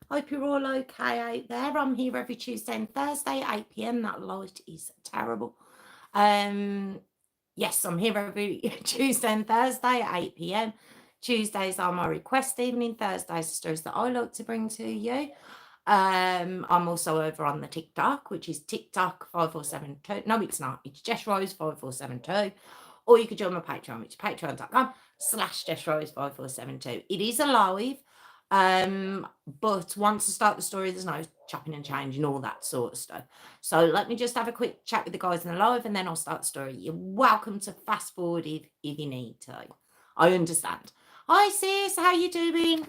Hope you're all okay out there. I'm here every Tuesday and Thursday, 8 p.m. That light is terrible. Yes, I'm here every Tuesday and Thursday at 8 p.m. Tuesdays are my request evening. Thursdays are stories that I like to bring to you. I'm also over on the TikTok, which is TikTok 5472. No, it's not. It's Jess Rose 5472. Or you could join my Patreon, which is patreon.com/Jess Rose 5472. It is alive. But once I start the story, there's no chopping and changing, all that sort of stuff. So let me just have a quick chat with the guys in the live and then I'll start the story. You're welcome to fast forward if you need to. I understand. Hi sis, how you doing?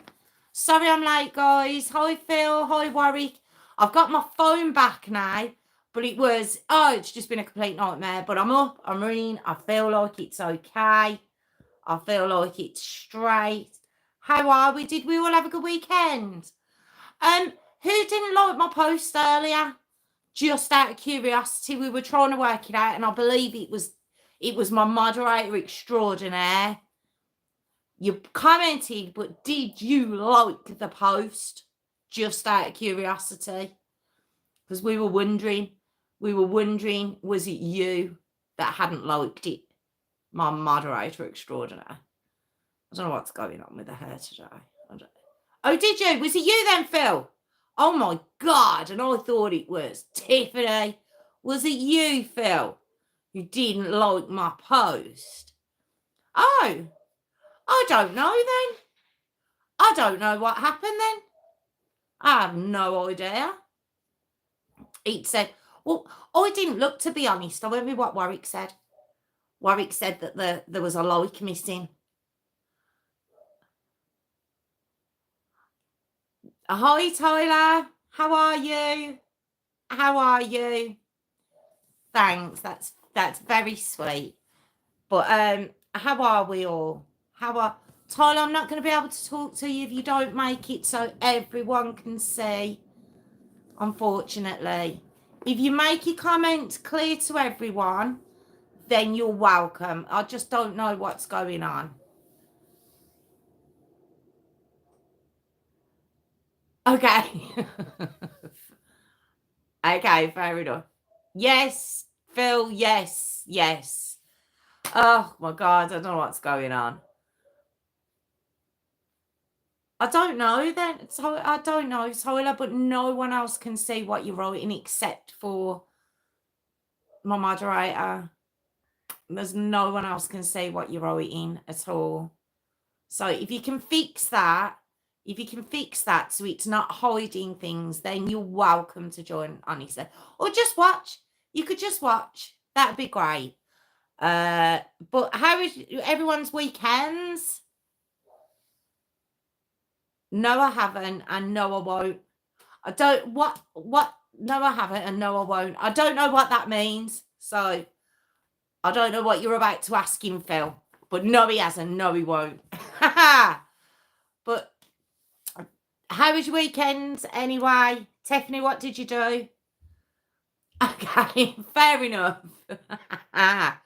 Sorry I'm late, guys. Hi Phil, hi Warwick. I've got my phone back now, but it's just been a complete nightmare. But I'm up, I'm running, I feel like it's okay. I feel like it's straight. How are we? Did we all have a good weekend? Who didn't like my post earlier? Just out of curiosity, we were trying to work it out, and I believe it was my moderator extraordinaire. You commented, but did you like the post? Just out of curiosity, because we were wondering, was it you that hadn't liked it? My moderator extraordinaire. I don't know what's going on with her today. Oh, did you? Was it you then, Phil? Oh, my God. And I thought it was Tiffany. Was it you, Phil, who didn't like my post? Oh, I don't know then. I don't know what happened then. I have no idea. It said, well, I didn't look, to be honest. I went with what Warwick said. Warwick said that there was a like missing. Hi, Tyler. How are you? How are you? Thanks. That's very sweet. But how are we all? Tyler, I'm not going to be able to talk to you if you don't make it so everyone can see, unfortunately. If you make your comments clear to everyone, then you're welcome. I just don't know what's going on. Okay. Okay, fair enough. Yes, Phil, yes. Oh my God, I don't know what's going on. I don't know then. So I don't know, Tyler, but no one else can see what you're writing except for my moderator. There's no one else can see what you're writing at all. So if you can fix that, so it's not hiding things, then you're welcome to join, honestly. Or just watch. You could just watch. That'd be great. But how is everyone's weekends? No, I haven't, and no, I won't. I don't what no, I haven't, and no, I won't. I don't know what that means. So I don't know what you're about to ask him, Phil. But no, he hasn't. No, he won't. But how was your weekend anyway? Tiffany, what did you do? Okay, fair enough. Oh,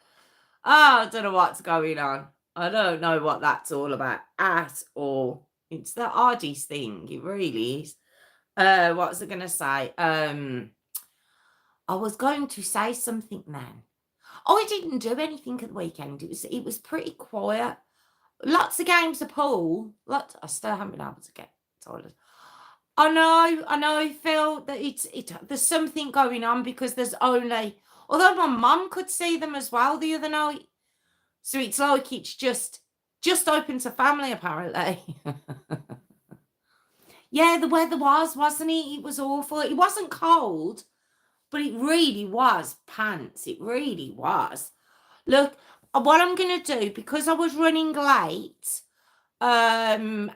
I don't know what's going on. I don't know what that's all about at all. It's the oddest thing. It really is. What was I going to say? I was going to say something then. Oh, I didn't do anything at the weekend. It was pretty quiet. Lots of games of pool. I still haven't been able to get toilets. I know, Phil, that there's something going on because there's only, although my mum could see them as well the other night. So it's like it's just open to family, apparently. Yeah, the weather wasn't it? It was awful. It wasn't cold, but it really was pants. It really was. Look, what I'm going to do, because I was running late, and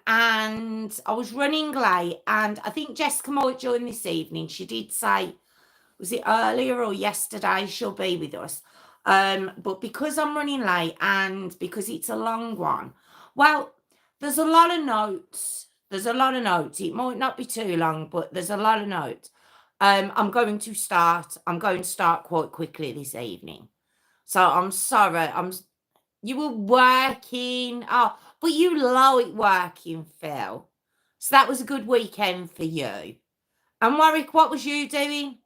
I think Jessica might join this evening. She did say, was it earlier or yesterday, she'll be with us. But because I'm running late and because it's a long one, well, there's a lot of notes. It might not be too long, but there's a lot of notes. I'm going to start quite quickly this evening. So I'm sorry. You were working. Oh, but you like working, Phil. So that was a good weekend for you. And Warwick, what was you doing?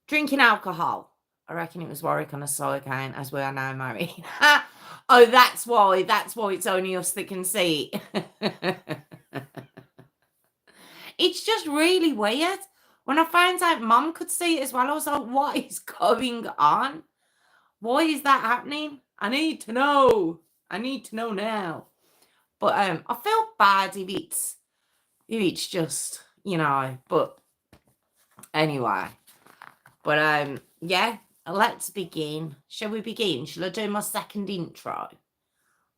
Drinking alcohol. I reckon it was Warwick on a side account, as we are now married. Oh, that's why. That's why it's only us that can see it. It's just really weird. When I found out Mum could see it as well, I was like, what is going on? Why is that happening? I need to know. I need to know now. But I feel bad if it's just, but anyway. But yeah, let's begin. Shall we begin? Shall I do my second intro?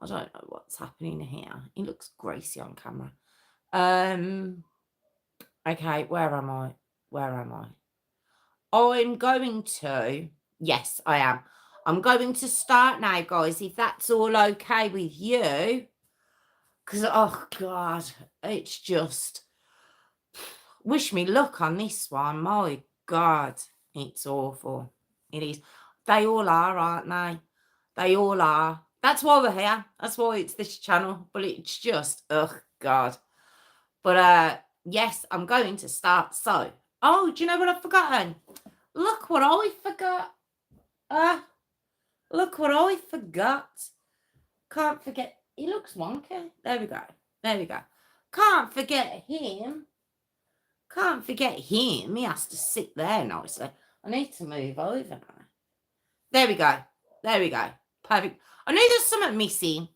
I don't know what's happening here. He looks Gracie on camera. Okay, where am I? I'm going to, yes, I am. I'm going to start now, guys, if that's all okay with you. Because, oh, God, it's just, wish me luck on this one. My God, it's awful. It is. They all are, aren't they? They all are. That's why we're here. That's why it's this channel. But it's just, oh, God. But, yes, I'm going to start. So, oh, do you know what I've forgotten? Look what I forgot. Look what I forgot. Can't forget. He looks wonky. There we go. Can't forget him. He has to sit there nicely. I need to move over now. There we go. Perfect. I knew there's something missing.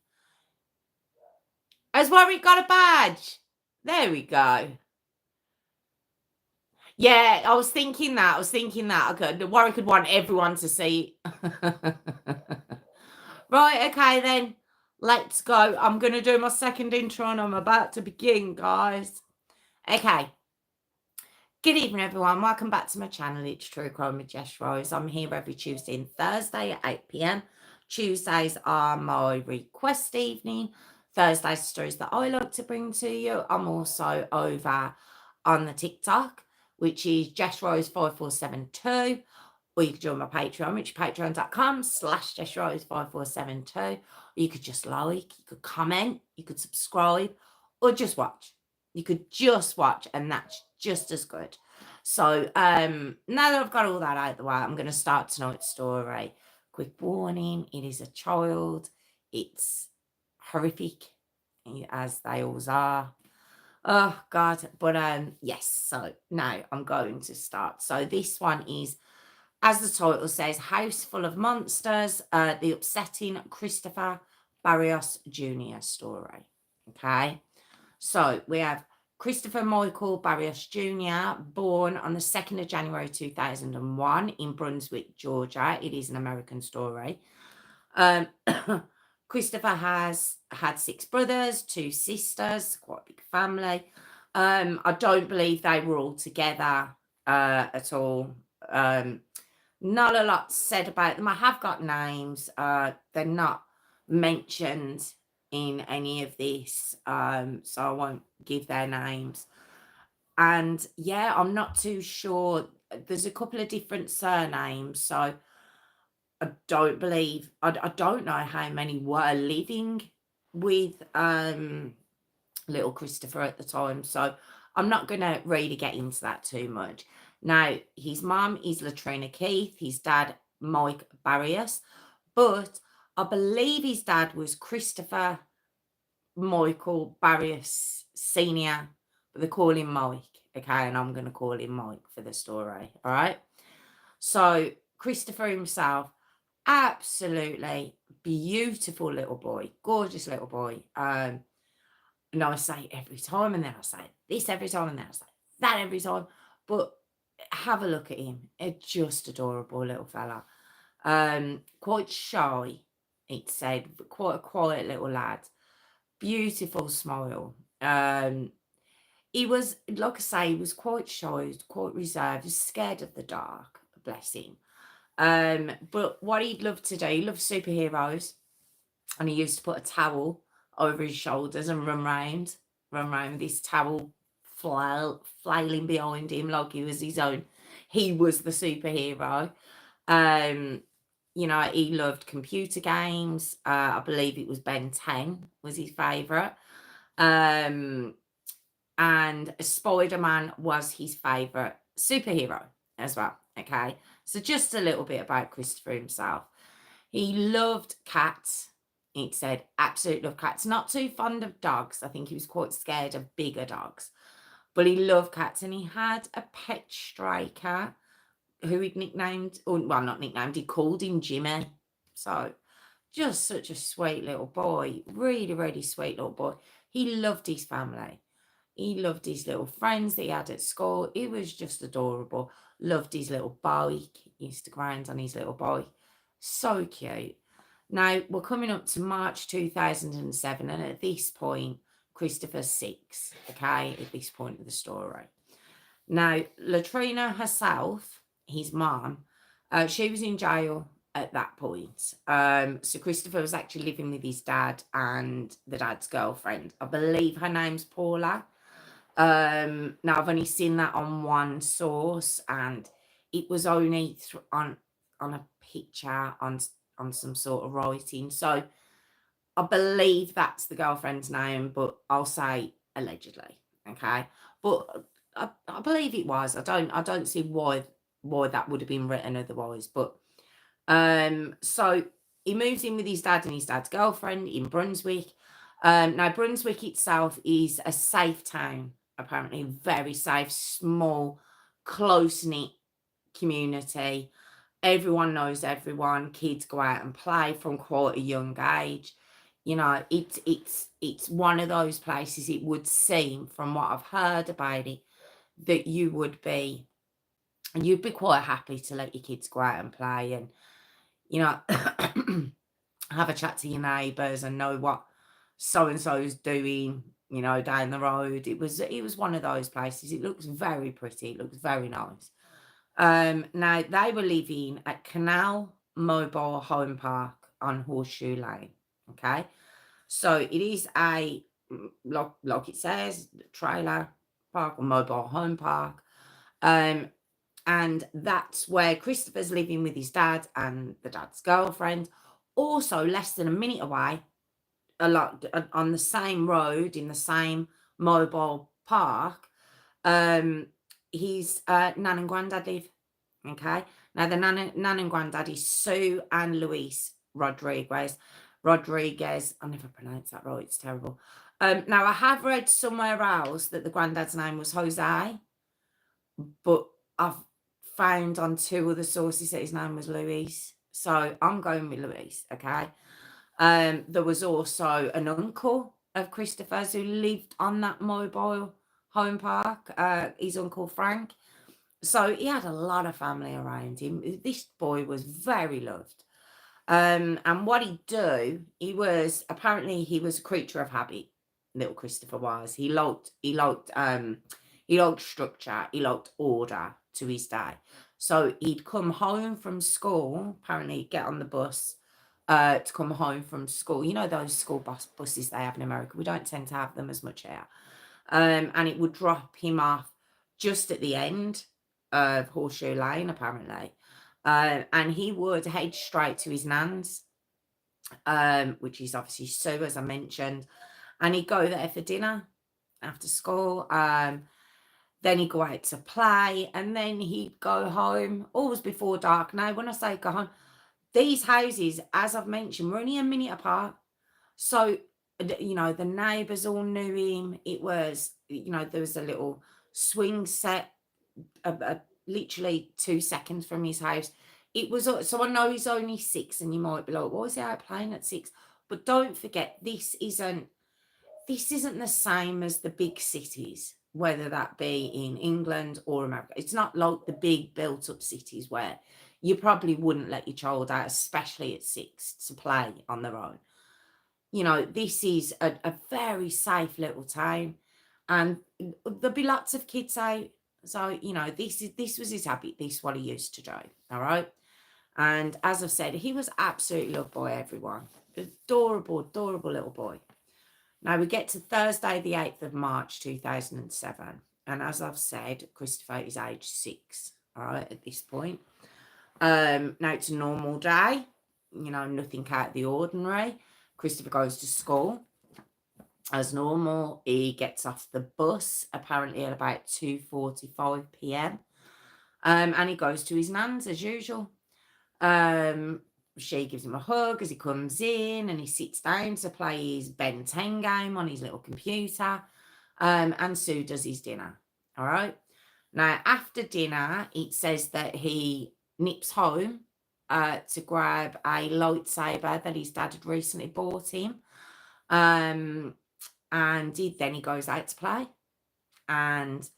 Has Warwick got a badge? There we go. Yeah, I was thinking that. Okay, Warwick could want everyone to see. Right, okay then. Let's go. I'm going to do my second intro and I'm about to begin, guys. Okay. Good evening, everyone. Welcome back to my channel. It's True Crime with Jess Rose. I'm here every Tuesday and Thursday at 8 p.m. Tuesdays are my request evening. Thursdays are stories that I like to bring to you. I'm also over on the TikTok, which is Jess Rose 5472. Or you could join my Patreon, which is patreon.com/Jess Rose 5472. Or you could just like, you could comment, you could subscribe, or just watch. You could just watch, and that's just as good. So now that I've got all that out of the way, I'm going to start tonight's story. Quick warning, it is a child. It's horrific, as they always are. Oh, God. But yes, so now I'm going to start. So this one is, as the title says, House Full of Monsters, the upsetting Christopher Barrios Jr. story. Okay. So we have Christopher Michael Barrios Jr., born on the 2nd of January 2001 in Brunswick, Georgia. It is an American story. Christopher has had 6 brothers, 2 sisters, quite a big family. I don't believe they were all together at all. Not a lot said about them. I have got names. They're not mentioned in any of this, so I won't give their names. And yeah, I'm not too sure. There's a couple of different surnames, so I don't believe, I don't know how many were living with little Christopher at the time, so I'm not going to really get into that too much. Now, his mum is Latrina Keith, his dad Mike Barrios, but I believe his dad was Christopher Michael Barrios Sr., but they call him Mike, okay, and I'm going to call him Mike for the story, all right? So Christopher himself, absolutely beautiful little boy, gorgeous little boy. And I say every time, and then I say this every time, and then I say that every time, but have a look at him. A just adorable little fella. Quite shy, it said, but quite a quiet little lad. Beautiful smile. He was, like I say, he was quite shy, quite reserved, was scared of the dark, bless him. But what he'd love to do, he loved superheroes, and he used to put a towel over his shoulders and run round with this towel flailing behind him like he was his own. He was the superhero. He loved computer games. I believe it was Ben 10 was his favourite. And and Spider-Man was his favourite superhero as well. Okay, so just a little bit about Christopher himself. He loved cats. He said, absolutely loved cats. Not too fond of dogs. I think he was quite scared of bigger dogs. But he loved cats, and he had a pet stray cat who he'd nicknamed, or well, not nicknamed, he called him Jimmy. So just such a sweet little boy. Really, really sweet little boy. He loved his family. He loved his little friends that he had at school. He was just adorable. Loved his little bike. He used to grind on his little bike. So cute. Now, we're coming up to March 2007, and at this point, Christopher's 6, okay, at this point of the story. Now, Latrina herself, his mom, she was in jail at that point. So Christopher was actually living with his dad and the dad's girlfriend. I believe her name's Paula. Now I've only seen that on one source, and it was only on a picture on some sort of writing. So I believe that's the girlfriend's name, but I'll say allegedly. Okay, but I believe it was. I don't see why that would have been written otherwise. But so he moves in with his dad and his dad's girlfriend in Brunswick. Now Brunswick itself is a safe town, apparently very safe, small, close knit community. Everyone knows everyone. Kids go out and play from quite a young age. You know, it's one of those places, it would seem, from what I've heard about it, that you'd be quite happy to let your kids go out and play, and you know, have a chat to your neighbours and know what so and so's doing, you know, down the road. It was one of those places. It looks very pretty. It looks very nice. Now they were living at Canal Mobile Home Park on Horseshoe Lane. Okay, so it is a like it says, trailer park or mobile home park. And that's where Christopher's living with his dad and the dad's girlfriend. Also, less than a minute away, on the same road in the same mobile park, his nan and granddad live. Okay, now the nan and granddad is Sue and Luis Rodriguez. I never pronounced that right. It's terrible. Now I have read somewhere else that the granddad's name was Jose, but I've found on 2 other sources that his name was Luis. So I'm going with Luis, okay? There was also an uncle of Christopher's who lived on that mobile home park, his uncle Frank. So he had a lot of family around him. This boy was very loved. And what he'd do, he was a creature of habit. Little Christopher was. He liked structure. He liked order to his day. So he'd come home from school. Apparently, he'd get on the bus to come home from school. You know those school buses they have in America. We don't tend to have them as much here. And it would drop him off just at the end of Horseshoe Lane, apparently. And he would head straight to his nan's, which is obviously Sue, as I mentioned. And he'd go there for dinner after school. Then he'd go out to play, and then he'd go home, always before dark. Now, when I say go home, these houses, as I've mentioned, were only a minute apart. So, you know, the neighbours all knew him. It was, you know, there was a little swing set, literally 2 seconds from his house. It was, so I know he's only 6, and you might be like, why is he out playing at 6? But don't forget, this isn't the same as the big cities, whether that be in England or America. It's not like the big built up cities where you probably wouldn't let your child out, especially at 6, to play on their own. You know, this is a very safe little town, and there'll be lots of kids out. So, you know, this was his habit. This is what he used to do. All right. And as I've said, he was absolutely loved by everyone. Adorable, adorable little boy. Now we get to Thursday, the 8th of March, 2007. And as I've said, Christopher is age 6, all right, at this point. Now it's a normal day, you know, nothing out of the ordinary. Christopher goes to school. As normal, he gets off the bus apparently at about 2:45 p.m. And he goes to his nan's as usual. Um, she gives him a hug as he comes in, and he sits down to play his Ben 10 game on his little computer. And Sue does his dinner. All right. Now, after dinner, it says that he nips home to grab a lightsaber that his dad had recently bought him. And then he goes out to play, and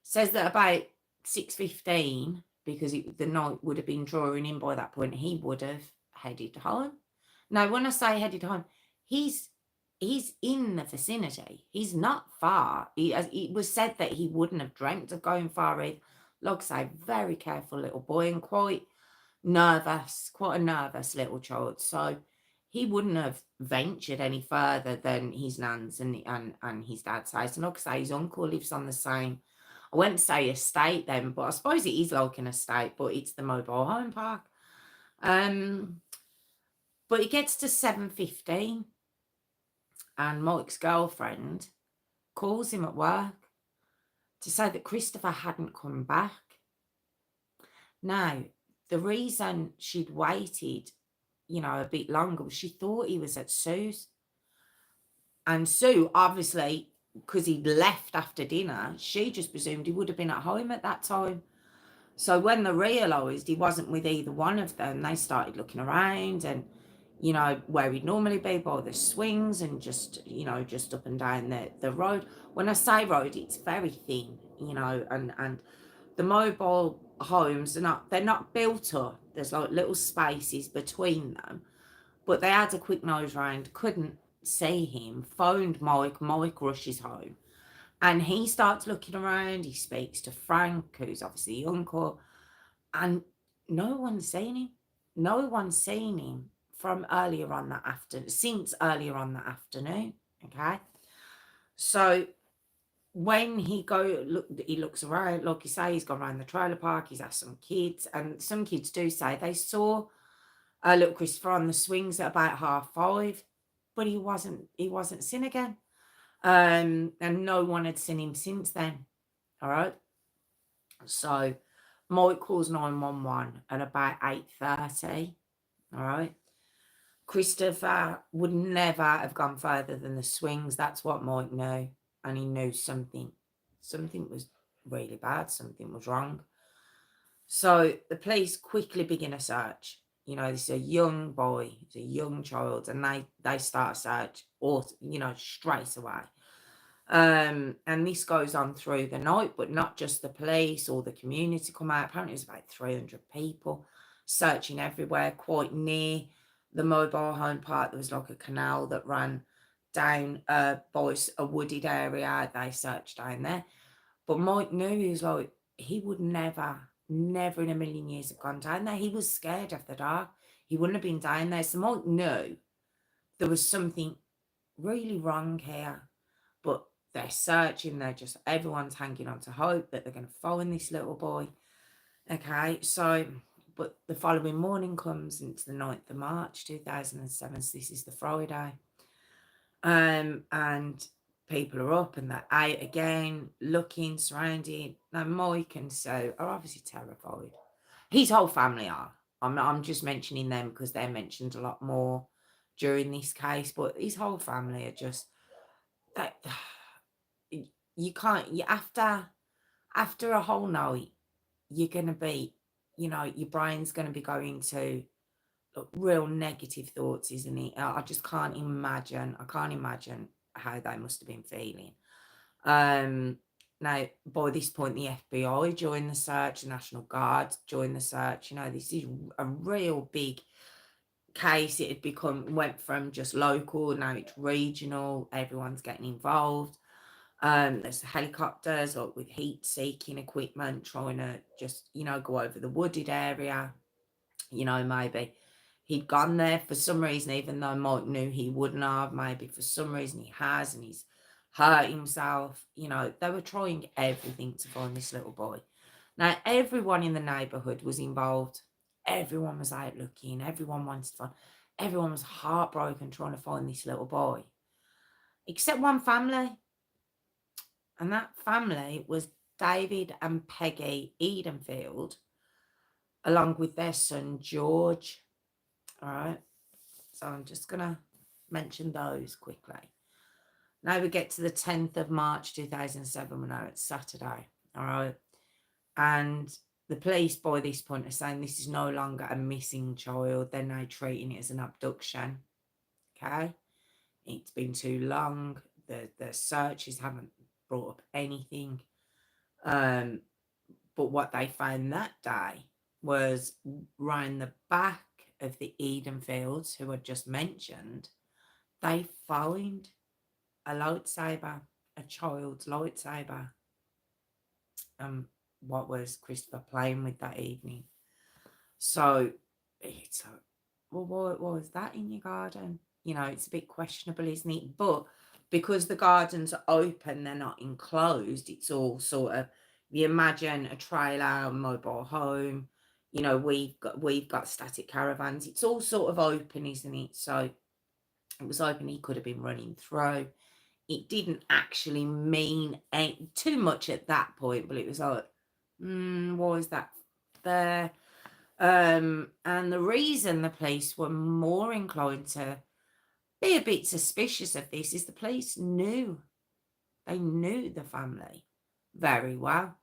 says that about 6:15, because the night would have been drawing in by that point, he would have headed home. Now, when I say headed home, he's in the vicinity. He's not far. It was said that he wouldn't have dreamt of going far. Like I say, very careful little boy, and quite a nervous little child. So he wouldn't have ventured any further than his nan's and his dad's house. And like I say, his uncle lives on the same, I wouldn't say estate then, but I suppose it is like an estate, but it's the mobile home park. But it gets to 7:15, and Mike's girlfriend calls him at work to say that Christopher hadn't come back. Now, the reason she'd waited, a bit longer was she thought he was at Sue's. And Sue, obviously, because he'd left after dinner, she just presumed he would have been at home at that time. So when they realised he wasn't with either one of them, they started looking around and, where he'd normally be by the swings and just up and down the road. When I say road, it's very thin, and the mobile homes they're not built up. There's like little spaces between them. But they had a quick nose round, couldn't see him, phoned Mike. Mike rushes home. And he starts looking around. He speaks to Frank, who's obviously the uncle, and no one's seen him. No one's seen him from earlier on that afternoon, since earlier on that afternoon. Okay. So when he looks around, like you say, he's gone around the trailer park, he's asked some kids, and some kids do say they saw little Christopher on the swings at about 5:30, but he wasn't seen again. And no one had seen him since then. All right. So Mike calls 911 at about 8:30. All right. Christopher would never have gone further than the swings. That's what Mike knew. And he knew something was really bad. Something was wrong. So the police quickly begin a search. This is a young boy, it's a young child, and they start a search, or straight away. And this goes on through the night, but not just the police or the community come out. Apparently, it was about 300 people searching everywhere. Quite near the mobile home park, there was like a canal that ran down by a wooded area. They searched down there, but Mike knew, he would never in a million years have gone down there. He was scared of the dark. He wouldn't have been down there. So Mike knew there was something really wrong here. But they're searching. Everyone's hanging on to hope that they're going to find this little boy. Okay, so, but the following morning comes, and it's the 9th of March, 2007. So this is the Friday. And people are up and they're out again, looking, surrounded. Now, Mike and Sue are obviously terrified. His whole family are. I'm just mentioning them because they're mentioned a lot more during this case, but his whole family are just that you can't. After a whole night, you're gonna be, your brain's gonna be going to real negative thoughts, isn't it? I just can't imagine. I can't imagine how they must have been feeling. Now, by this point, the FBI joined the search, the National Guard joined the search. This is a real big case. It went from just local, now it's regional. Everyone's getting involved. There's helicopters with heat-seeking equipment trying to just, go over the wooded area. Maybe he'd gone there for some reason, even though Mike knew he wouldn't have. Maybe for some reason he has, and he's hurt himself. They were trying everything to find this little boy. Now, everyone in the neighbourhood was involved. Everyone was out looking. Everyone wanted to find. Everyone was heartbroken trying to find this little boy. except one family. And that family was David and Peggy Edenfield, along with their son George. All right. So I'm just going to mention those quickly. Now we get to the 10th of March 2007. We know it's Saturday. All right. And the police by this point are saying this is no longer a missing child. They're now treating it as an abduction. Okay. It's been too long. The searches haven't brought up anything. But what they found that day was round the back of the Edenfields, who I just mentioned, they found a lightsaber, a child's lightsaber. What was Christopher playing with that evening? So it's well, what was that in your garden? You know, it's a bit questionable, isn't it? But because the gardens are open, they're not enclosed. It's all sort of, you imagine a trailer, a mobile home. You know, we've got static caravans. It's all sort of open, isn't it? So it was open. He could have been running through. It didn't actually mean too much at that point, but it was like, what is that there? And the reason the police were more inclined to be a bit suspicious of this is the police knew. They knew the family very well,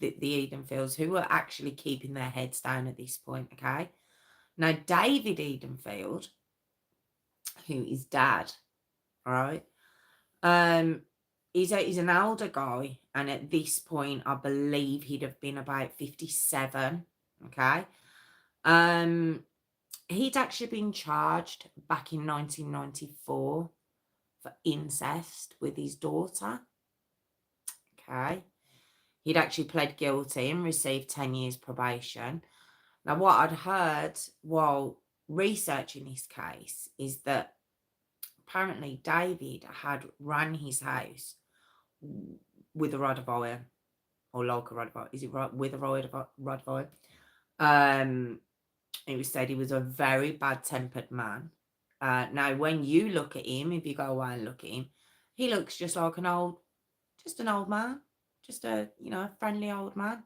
the Edenfields, who were actually keeping their heads down at this point, okay? Now, David Edenfield, who is dad, all right, he's an older guy, and at this point, I believe he'd have been about 57, okay? He'd actually been charged back in 1994 for incest with his daughter. Okay. He'd actually pled guilty and received 10 years probation. Now, what I'd heard while researching this case is that apparently David had run his house with a rod of iron, or like a rod of iron. Is it right? With a rod of iron. It was said he was a very bad-tempered man. Now, when you look at him, if you go away and look at him, he looks just like an old man, just a, friendly old man.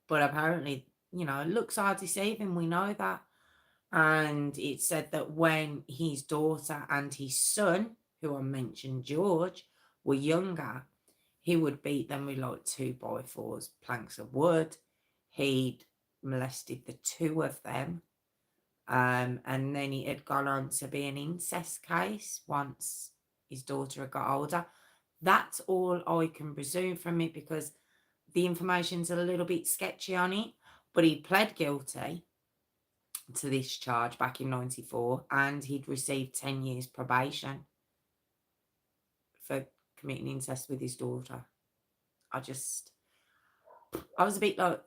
But apparently, looks are deceiving. We know that. And it said that when his daughter and his son, who I mentioned, George, were younger, he would beat them with like 2x4s, planks of wood. He'd molested the two of them. And then it had gone on to be an incest case once his daughter had got older. That's all I can presume from it, because the information's a little bit sketchy on it. But he pled guilty to this charge back in 94, and he'd received 10 years probation for committing incest with his daughter. I was a bit like,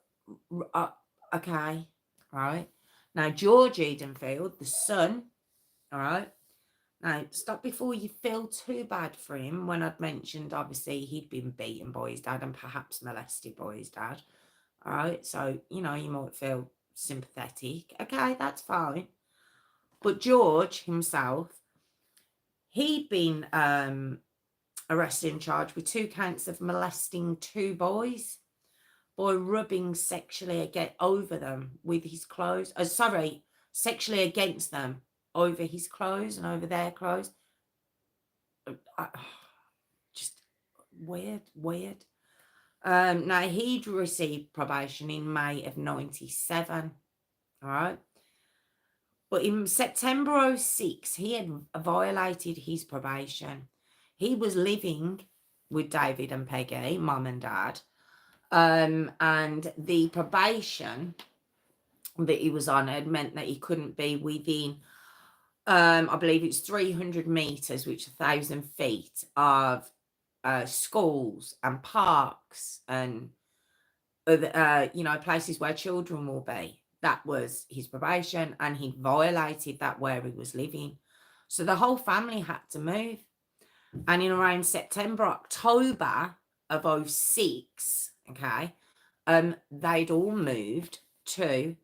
okay, right. Now, George Edenfield, the son, all right. Now, stop before you feel too bad for him. When I'd mentioned, obviously, he'd been beaten by his dad and perhaps molested by his dad. All right. So, you might feel sympathetic. Okay, that's fine. But George himself, he'd been arrested and charged with 2 counts of molesting 2 boys by rubbing sexually over them with his clothes. Sexually against them over his clothes and over their clothes. Just weird. Now, he'd received probation in May of 97. All right. But in September 06, he had violated his probation. He was living with David and Peggy, mum and dad. And the probation that he was on had meant that he couldn't be within, I believe it's 300 meters, which is 1,000 feet of schools and parks and places where children will be. That was his probation, and he violated that where he was living. So the whole family had to move. And in around September, October of 06, okay, they'd all moved to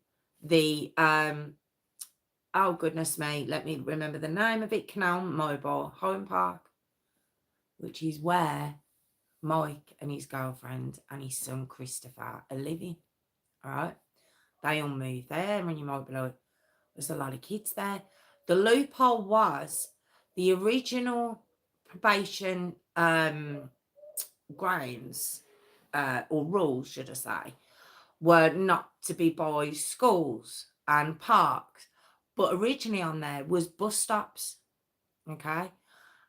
the oh goodness me, let me remember the name of it, Canal Mobile Home Park. which is where Mike and his girlfriend and his son Christopher are living. All right. They all moved there, and you might be like, there's a lot of kids there. The loophole was the original probation grounds, or rules, should I say, were not to be by schools and parks, but originally on there was bus stops. Okay.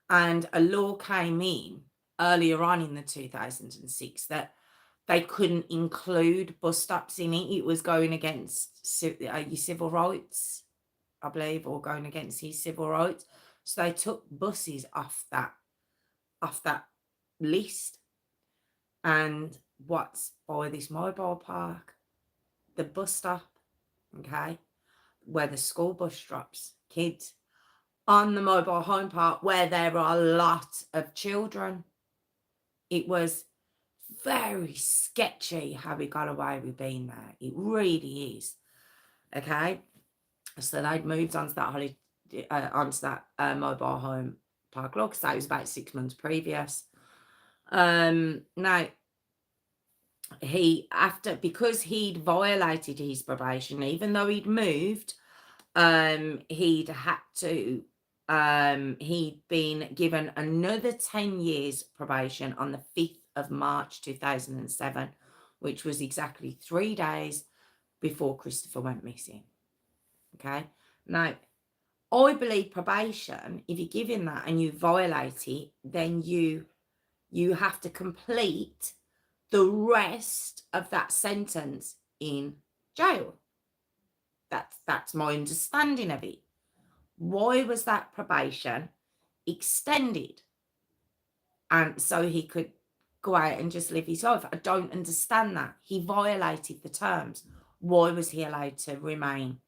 And a law came in earlier on in the 2006 that they couldn't include bus stops in it. It was going against your civil rights, I believe, or going against his civil rights. So they took buses off that list. And what's by this mobile park? The bus stop, okay, where the school bus drops kids on the mobile home park where there are a lot of children. It was very sketchy how we got away with being there. It really is. Okay. So they'd moved onto that mobile home park. Like I say, it was about 6 months previous. Now because he'd violated his probation, even though he'd moved, he'd been given another 10 years probation on the 5th of March 2007, which was exactly 3 days before Christopher went missing. Okay. Now, I believe probation, if you're given that and you violate it, then you have to complete the rest of that sentence in jail. That's my understanding of it. Why was that probation extended? And so he could go out and just live his life. I don't understand that. He violated the terms. Why was he allowed to remain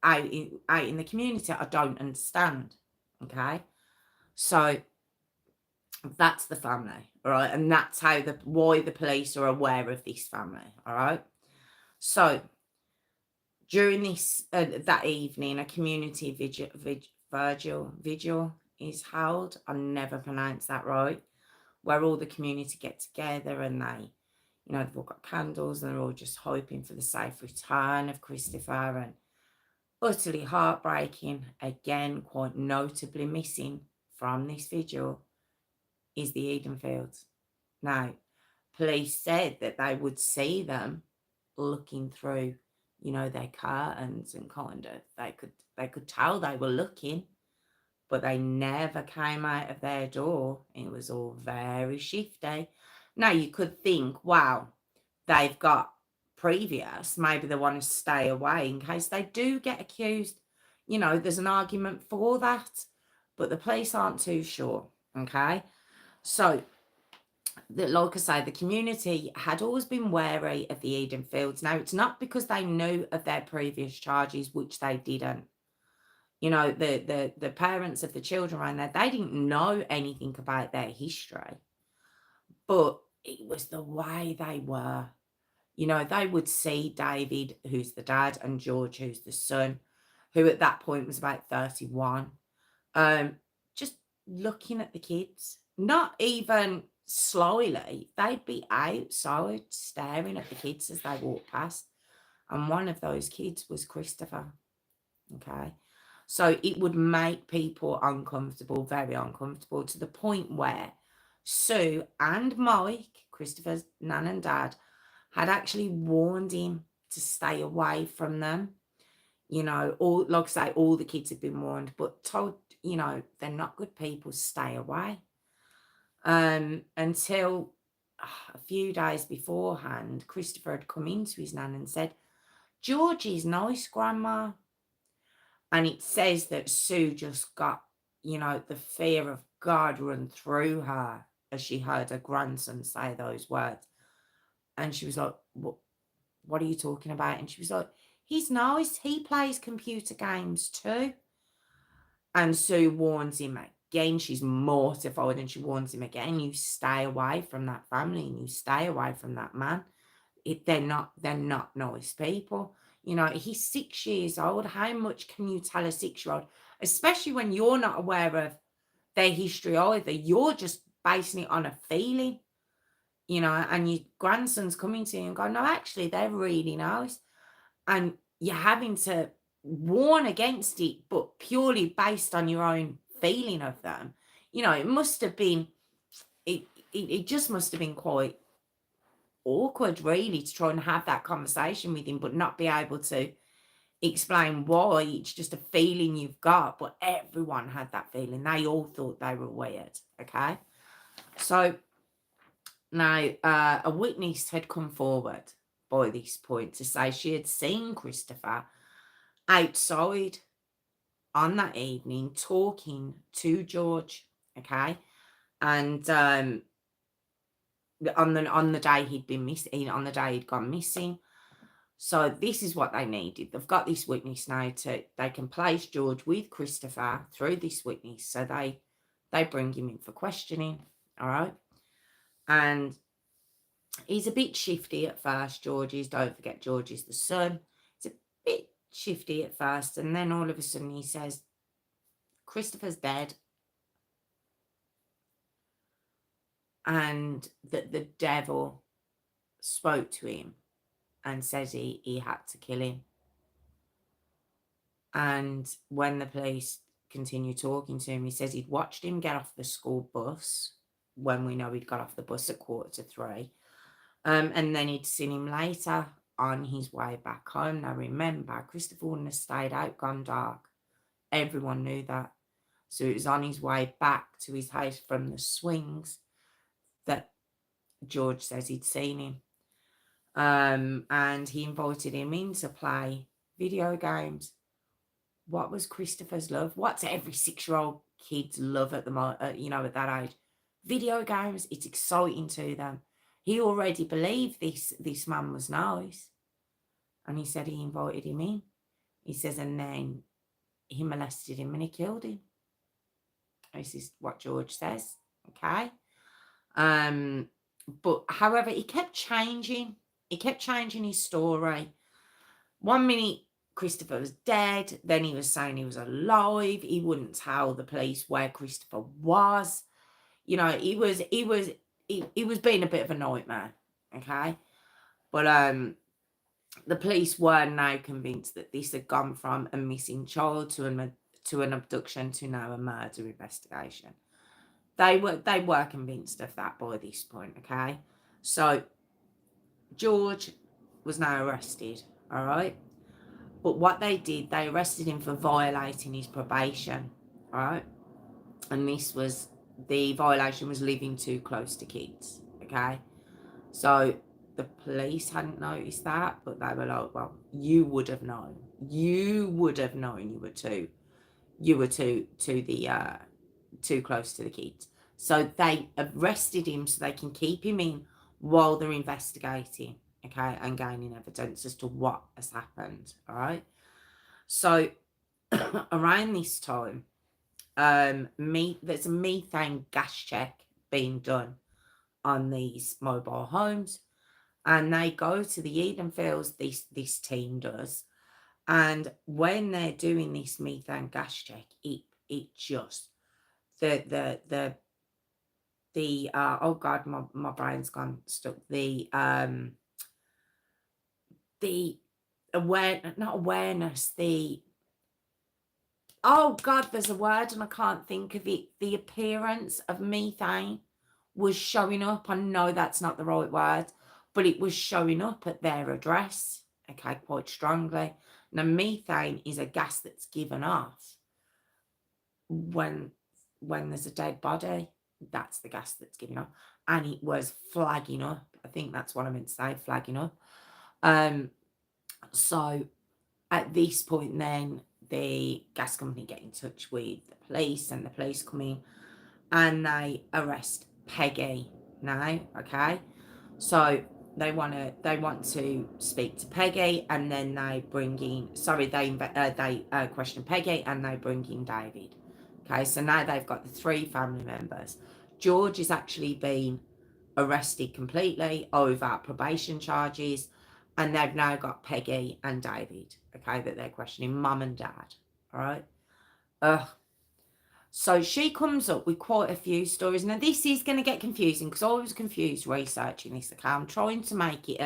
out in the community? I don't understand. Okay. So that's the family, all right? And that's why the police are aware of this family, all right? So during this that evening, a community vigil is held. I never pronounced that right. Where all the community get together and they, they've all got candles and they're all just hoping for the safe return of Christopher. And utterly heartbreaking, again, quite notably missing from this vigil is the Edenfields. Now, police said that they would see them looking through, their curtains, and kind of they could tell they were looking, but they never came out of their door. It was all very shifty. Now, you could think, wow, they've got previous, maybe they want to stay away in case they do get accused. There's an argument for that, but the police aren't too sure. Okay. So, like I say, the community had always been wary of the Edenfields. Now, it's not because they knew of their previous charges, which they didn't. The parents of the children around there, they didn't know anything about their history. But it was the way they were. They would see David, who's the dad, and George, who's the son, who at that point was about 31, just looking at the kids, not even slowly. They'd be outside staring at the kids as they walked past. And one of those kids was Christopher. Okay. So it would make people uncomfortable, very uncomfortable, to the point where Sue and Mike, Christopher's nan and dad, had actually warned him to stay away from them. All, like I say, all the kids had been warned, but told, they're not good people, stay away. Until a few days beforehand, Christopher had come into his nan and said, "Georgie's nice, Grandma." And it says that Sue just got, the fear of God run through her as she heard her grandson say those words. And she was like, what are you talking about? And she was like, "He's nice. He plays computer games too." And Sue warns him again. She's mortified, and she warns him again, "You stay away from that family and you stay away from that man. They're not nice people." He's 6 years old. How much can you tell a 6-year-old, especially when you're not aware of their history either. You're just basing it on a feeling, and your grandson's coming to you and going, no, actually, they're really nice. And you're having to warn against it, but purely based on your own feeling of them. It must have been, it just must have been quite awkward, really, to try and have that conversation with him, but not be able to explain why. It's just a feeling you've got, but everyone had that feeling. They all thought they were weird. Okay. So now a witness had come forward by this point to say she had seen Christopher outside on that evening talking to George. Okay. And on the day he'd been missing, on the day he'd gone missing. So this is what they needed. They've got this witness now they can place George with Christopher through this witness. So they bring him in for questioning. All right. And he's a bit shifty at first, George is. Don't forget, George is the son. He's a bit shifty at first. And then all of a sudden he says, Christopher's dead. And that the devil spoke to him and says he had to kill him. And when the police continue talking to him, he says he'd watched him get off the school bus when we know he'd got off the bus at 2:45. And then he'd seen him later on his way back home. Now remember, Christopher wouldn't have stayed out, gone dark. Everyone knew that. So it was on his way back to his house from the swings that George says he'd seen him. And he invited him in to play video games. What was Christopher's love? What's every 6-year-old kid's love at at that age? Video games. It's exciting to them. He already believed this man was nice. And he said he invited him in. He says, and then he molested him and he killed him. This is what George says. Okay. But however, he kept changing. He kept changing his story. One minute Christopher was dead, then he was saying he was alive. He wouldn't tell the police where Christopher was. He was being a bit of a nightmare. Okay. But the police were now convinced that this had gone from a missing child to an abduction to now a murder investigation. They were convinced of that by this point. Okay. So George was now arrested. All right. But what they did, they arrested him for violating his probation. All right. And the violation was living too close to kids. Okay. So the police hadn't noticed that, but they were like, well, you would have known. You would have known you were too close to the kids. So they arrested him so they can keep him in while they're investigating, okay, and gaining evidence as to what has happened. All right. So around this time, there's a methane gas check being done on these mobile homes, and they go to the Edenfields. This team does, and when they're doing this methane gas check, it just the oh god, my brain's gone stuck. The not awareness, oh god, there's a word and I can't think of it. The appearance of methane was showing up. I know that's not the right word, but it was showing up at their address, okay, quite strongly. Now, methane is a gas that's given off when there's a dead body. That's the gas that's given off, and it was flagging up. I think that's what I meant to say, flagging up. So at this point, then the gas company get in touch with the police, and the police come in and they arrest Peggy now. Okay, so they want to speak to Peggy, and then they bring in. They question Peggy, and they bring in David. Okay, so now they've got the 3 family members. George is actually been arrested completely over probation charges, and they've now got Peggy and David, okay, that they're questioning, mum and dad. All right. So she comes up with quite a few stories. Now this is going to get confusing because I was confused researching this account. I'm trying to make it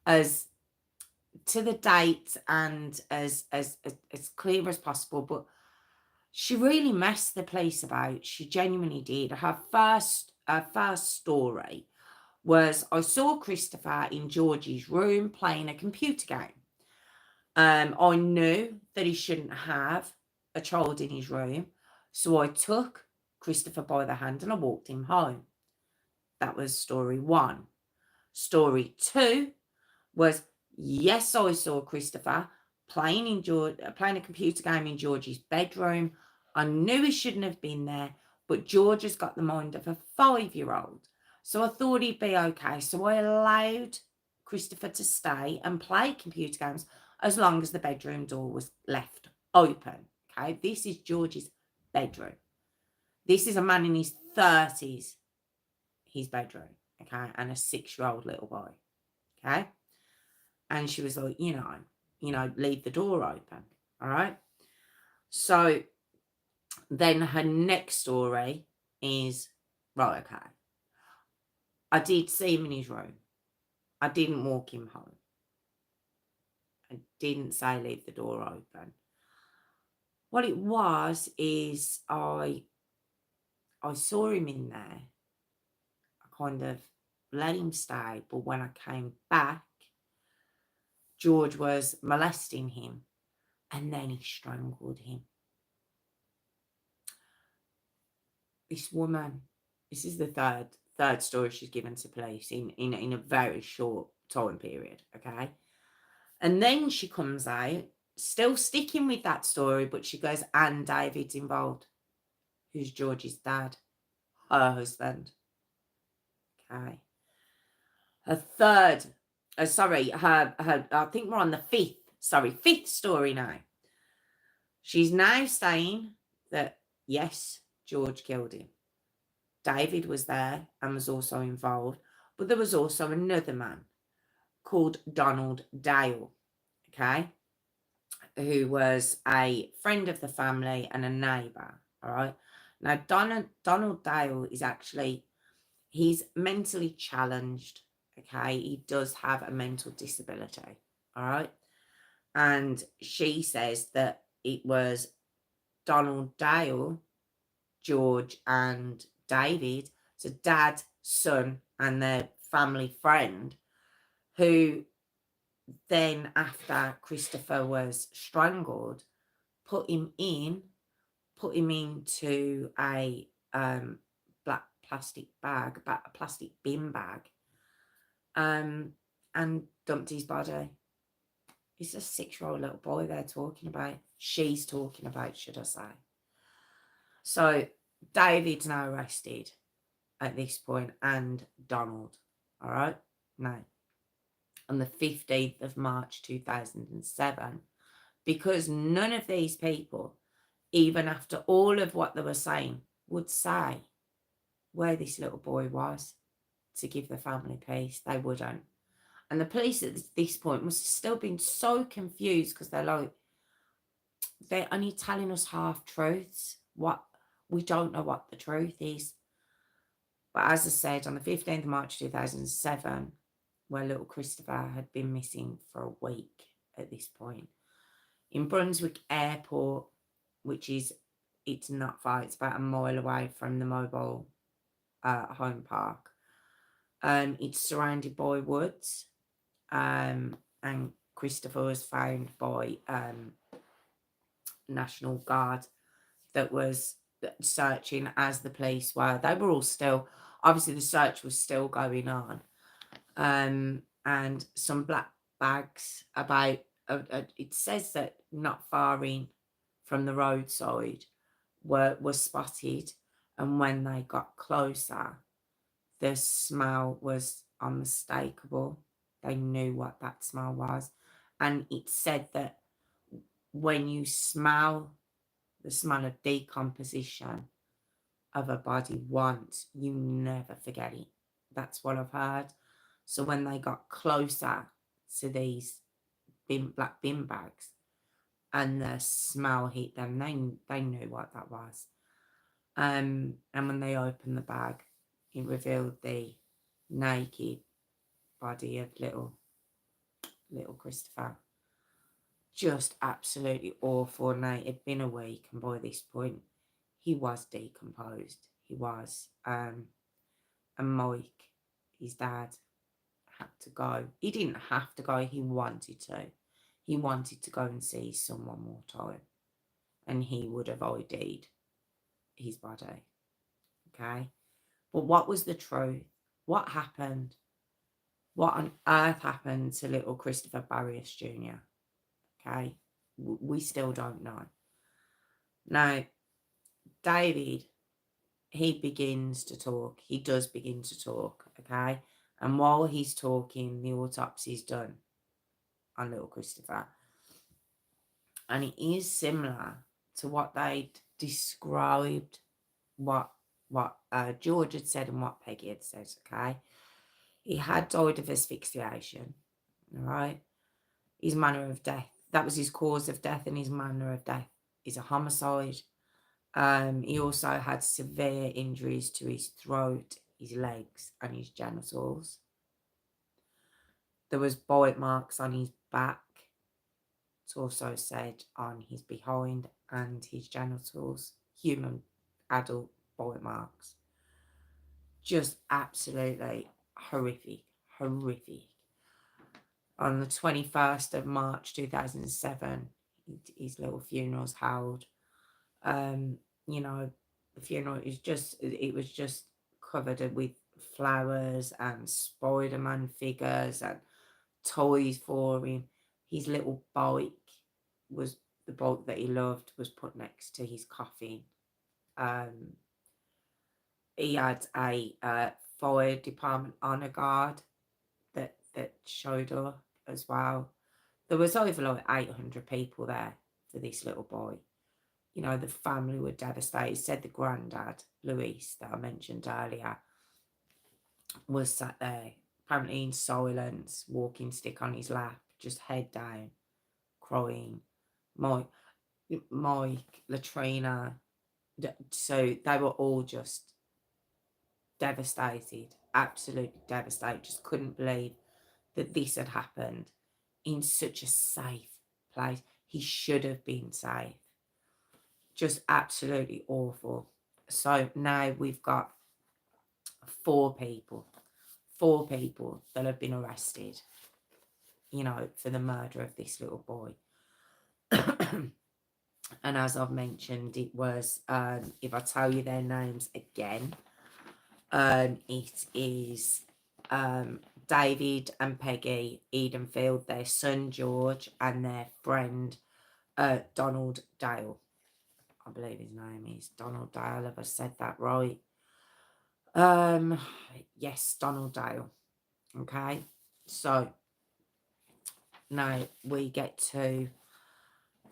as to the date and as clear as possible, but she really messed the police about. She genuinely did. Her first story was, I saw Christopher in Georgie's room playing a computer game. I knew that he shouldn't have a child in his room, so I took Christopher by the hand and I walked him home. That was story one. Story two was, yes, I saw Christopher playing a computer game in Georgie's bedroom. I knew he shouldn't have been there, but George has got the mind of a 5-year-old. So I thought he'd be okay. So I allowed Christopher to stay and play computer games as long as the bedroom door was left open. Okay, this is George's bedroom. This is a man in his 30s, his bedroom, okay, and a 6-year-old little boy, okay? And she was like, leave the door open, all right? So then her next story is, right, okay, I did see him in his room. I didn't walk him home. I didn't say leave the door open. What it was is I saw him in there. I kind of let him stay, but when I came back, George was molesting him and then he strangled him. This woman, this is the third story she's given to police in a very short time period, okay? And then she comes out, still sticking with that story, but she goes, and David's involved, who's George's dad, her husband, okay? Her third, her I think we're on the fifth story now. She's now saying that, yes, George killed him. David was there and was also involved, but there was also another man called Donald Dale, okay, who was a friend of the family and a neighbour, all right? Now, Donald Dale is actually, he's mentally challenged, okay? He does have a mental disability, all right? And she says that it was Donald Dale, George and David, so dad, son, and their family friend, who then, after Christopher was strangled, put him into a black plastic bag, a plastic bin bag, and dumped his body. It's a 6-year-old little boy they're talking about. She's talking about, should I say. So David's now arrested at this point, and Donald, all right? Now, on the 15th of March 2007, because none of these people, even after all of what they were saying, would say where this little boy was to give the family peace. They wouldn't. And the police at this point must have still been so confused, because they're like, they're only telling us half truths. We don't know what the truth is. But as I said, on the 15th of March 2007, where little Christopher had been missing for a week at this point, in Brunswick Airport, which is, it's not far, it's about a mile away from the mobile home park. It's surrounded by woods, and Christopher was found by National Guard that was searching as the police were. They were all still, obviously the search was still going on. And some black bags about, it says that not far in from the roadside were spotted. And when they got closer, the smell was unmistakable. They knew what that smell was. And it said that when you smell the smell of decomposition of a body once, you never forget it. That's what I've heard. So when they got closer to these black bin bags and the smell hit them, they knew what that was. And when they opened the bag, it revealed the naked body of little Christopher. Just absolutely awful. Now, it had been a week, and by this point, he was decomposed. He was. And Mike, his dad, had to go. He didn't have to go, he wanted to. He wanted to go and see his son one more time. And he would have ID'd his body. Okay? But what was the truth? What happened? What on earth happened to little Christopher Barrios Jr.? Okay? We still don't know. Now, David, he begins to talk. He does begin to talk, okay? And while he's talking, the autopsy's done on little Christopher. And it is similar to what they described, what George had said and what Peggy had said, okay? He had died of asphyxiation, all right? His manner of death, that was his cause of death, and his manner of death is a homicide. He also had severe injuries to his throat, his legs, and his genitals. There was bite marks on his back. It's also said on his behind and his genitals, human adult bite marks. Just absolutely horrific. On the 21st of March 2007, his little funeral's held. You know, the funeral is just, it was just covered with flowers and Spider-Man figures and toys for him. His little bike was the bike that he loved, was put next to his coffin. He had a fire department honour guard that showed up as well. There was over like 800 people there for this little boy. You know, the family were devastated. Said the granddad, Luis, that I mentioned earlier, was sat there, apparently in silence, walking stick on his lap, just head down, crying. Mike, Latrina. So they were all just devastated, absolutely devastated. Just couldn't believe that this had happened in such a safe place. He should have been safe. Just absolutely awful. So now we've got four people that have been arrested, you know, for the murder of this little boy. And as I've mentioned, it was, if I tell you their names again, it is David and Peggy Edenfield, their son George, and their friend Donald Dale. I believe his name is Donald Dale. Have I said that right? Yes, Donald Dale. Okay, so now we get to.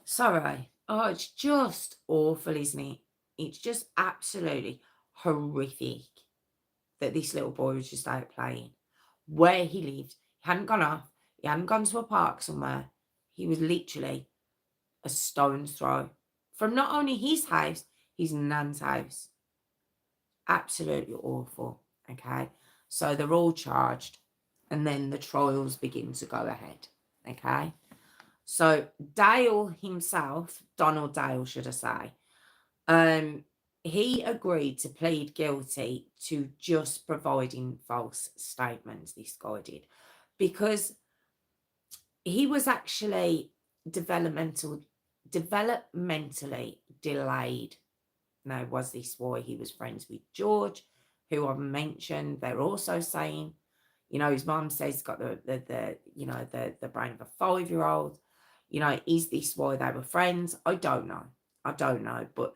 Sorry. Oh, it's just awful, isn't it? It's just absolutely horrific that this little boy was just out playing. Where he lived, he hadn't gone off, he hadn't gone to a park somewhere. He was literally a stone's throw from not only his house, his nan's house. Absolutely awful, okay? So they're all charged, and then the trials begin to go ahead, okay? So Dale himself, Donald Dale, should I say, he agreed to plead guilty to just providing false statements, this guy did, because he was actually developmentally delayed. Now, was this why he was friends with George, who I've mentioned? They're also saying, you know, his mum says he's got the you know, the brain of a 5-year-old. You know, is this why they were friends? I don't know. But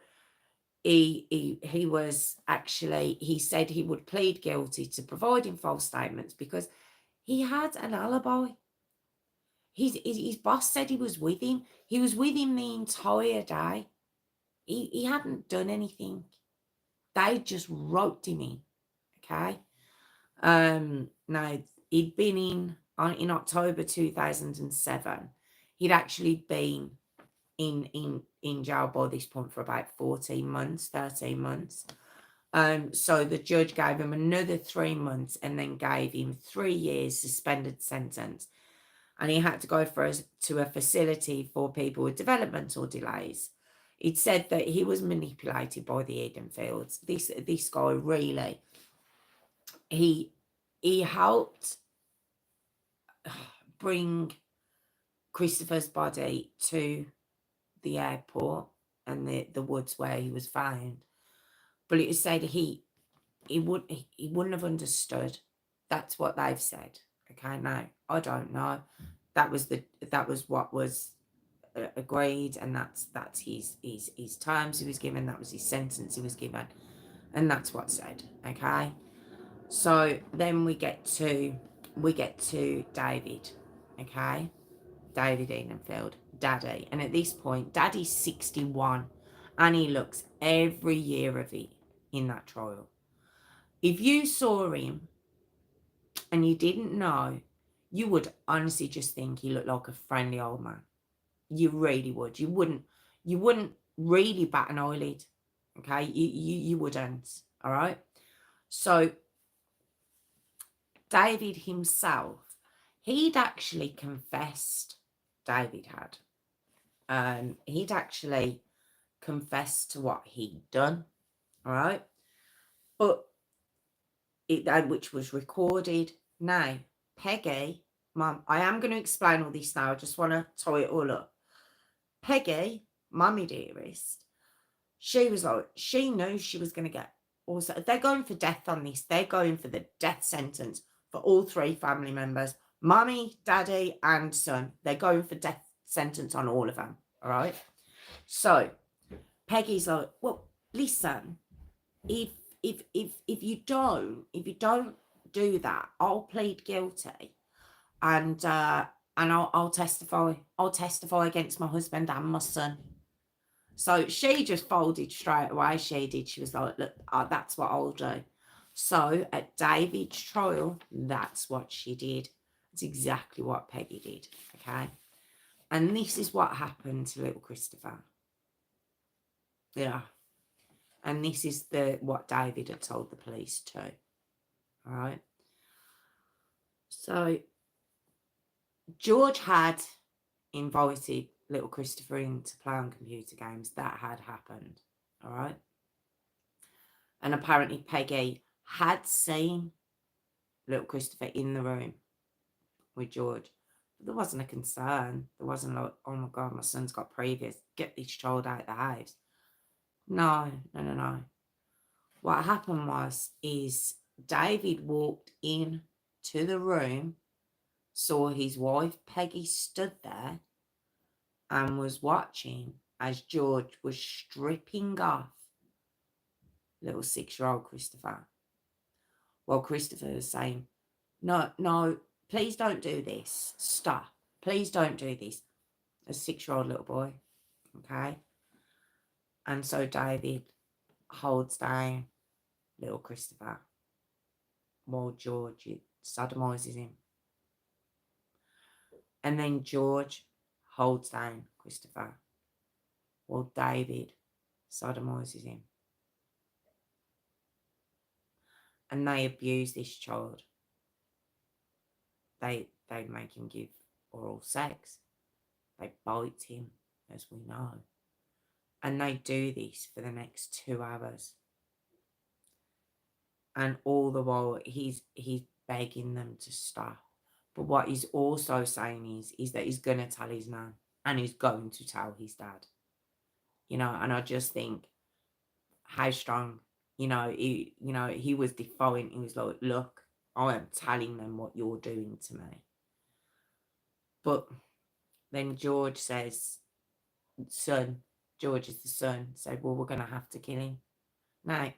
he was actually, he said he would plead guilty to providing false statements because he had an alibi. His boss said he was with him. He was with him the entire day. He hadn't done anything. They just roped him in. Okay. Now he'd been in October 2007. He'd actually been in jail by this point for about 14 months, 13 months. So the judge gave him another 3 months and then gave him 3 years suspended sentence. And he had to go to a facility for people with developmental delays. It said that he was manipulated by the Edenfields. This guy really, he helped bring Christopher's body to the airport and the woods where he was found. But it was said he wouldn't have understood. That's what they've said. Okay, now I don't know. That was what was agreed, and that's his terms he was given. That was his sentence he was given, and that's what's said. Okay, so then we get to David. Okay, David Edenfield, Daddy, and at this point, Daddy's 61, and he looks every year of it in that trial. If you saw him and you didn't know, you would honestly just think he looked like a friendly old man. You really would. You wouldn't really bat an eyelid. Okay? You wouldn't. All right? So David himself, he'd actually confessed. David had. He'd actually confessed to what he'd done. All right? But which was recorded. Now, Peggy, Mum, I am going to explain all this now. I just want to tie it all up. Peggy, Mummy dearest, she was like, she knew she was going to get also. They're going for death on this. They're going for the death sentence for all 3 family members, Mummy, Daddy, and son. They're going for death sentence on all of them. All right. So Peggy's like, well, listen, if you don't do that, I'll plead guilty, and I'll testify. I'll testify against my husband and my son. So she just folded straight away. She did. She was like, look, that's what I'll do. So at David's trial, that's what she did. It's exactly what Peggy did. Okay, and this is what happened to little Christopher. Yeah. And this is what David had told the police too. All right. So George had invited little Christopher in to play on computer games. That had happened. All right. And apparently Peggy had seen little Christopher in the room with George. But there wasn't a concern. There wasn't like, oh my God, my son's got previous. Get this child out of the house. No. What happened is David walked in to the room, saw his wife Peggy stood there and was watching as George was stripping off little 6-year-old Christopher. Well, Christopher was saying, no, please don't do this. Stop. Please don't do this. A 6-year-old little boy. Okay? And so David holds down little Christopher while George sodomizes him. And then George holds down Christopher while David sodomizes him. And they abuse this child. They make him give oral sex. They bite him, as we know. And they do this for the next 2 hours. And all the while, he's begging them to stop. But what he's also saying is that he's going to tell his nan. And he's going to tell his dad. You know, and I just think, how strong. He was defiant. He was like, look, I am telling them what you're doing to me. But then George says, George is the son, said, well, we're going to have to kill him. Now,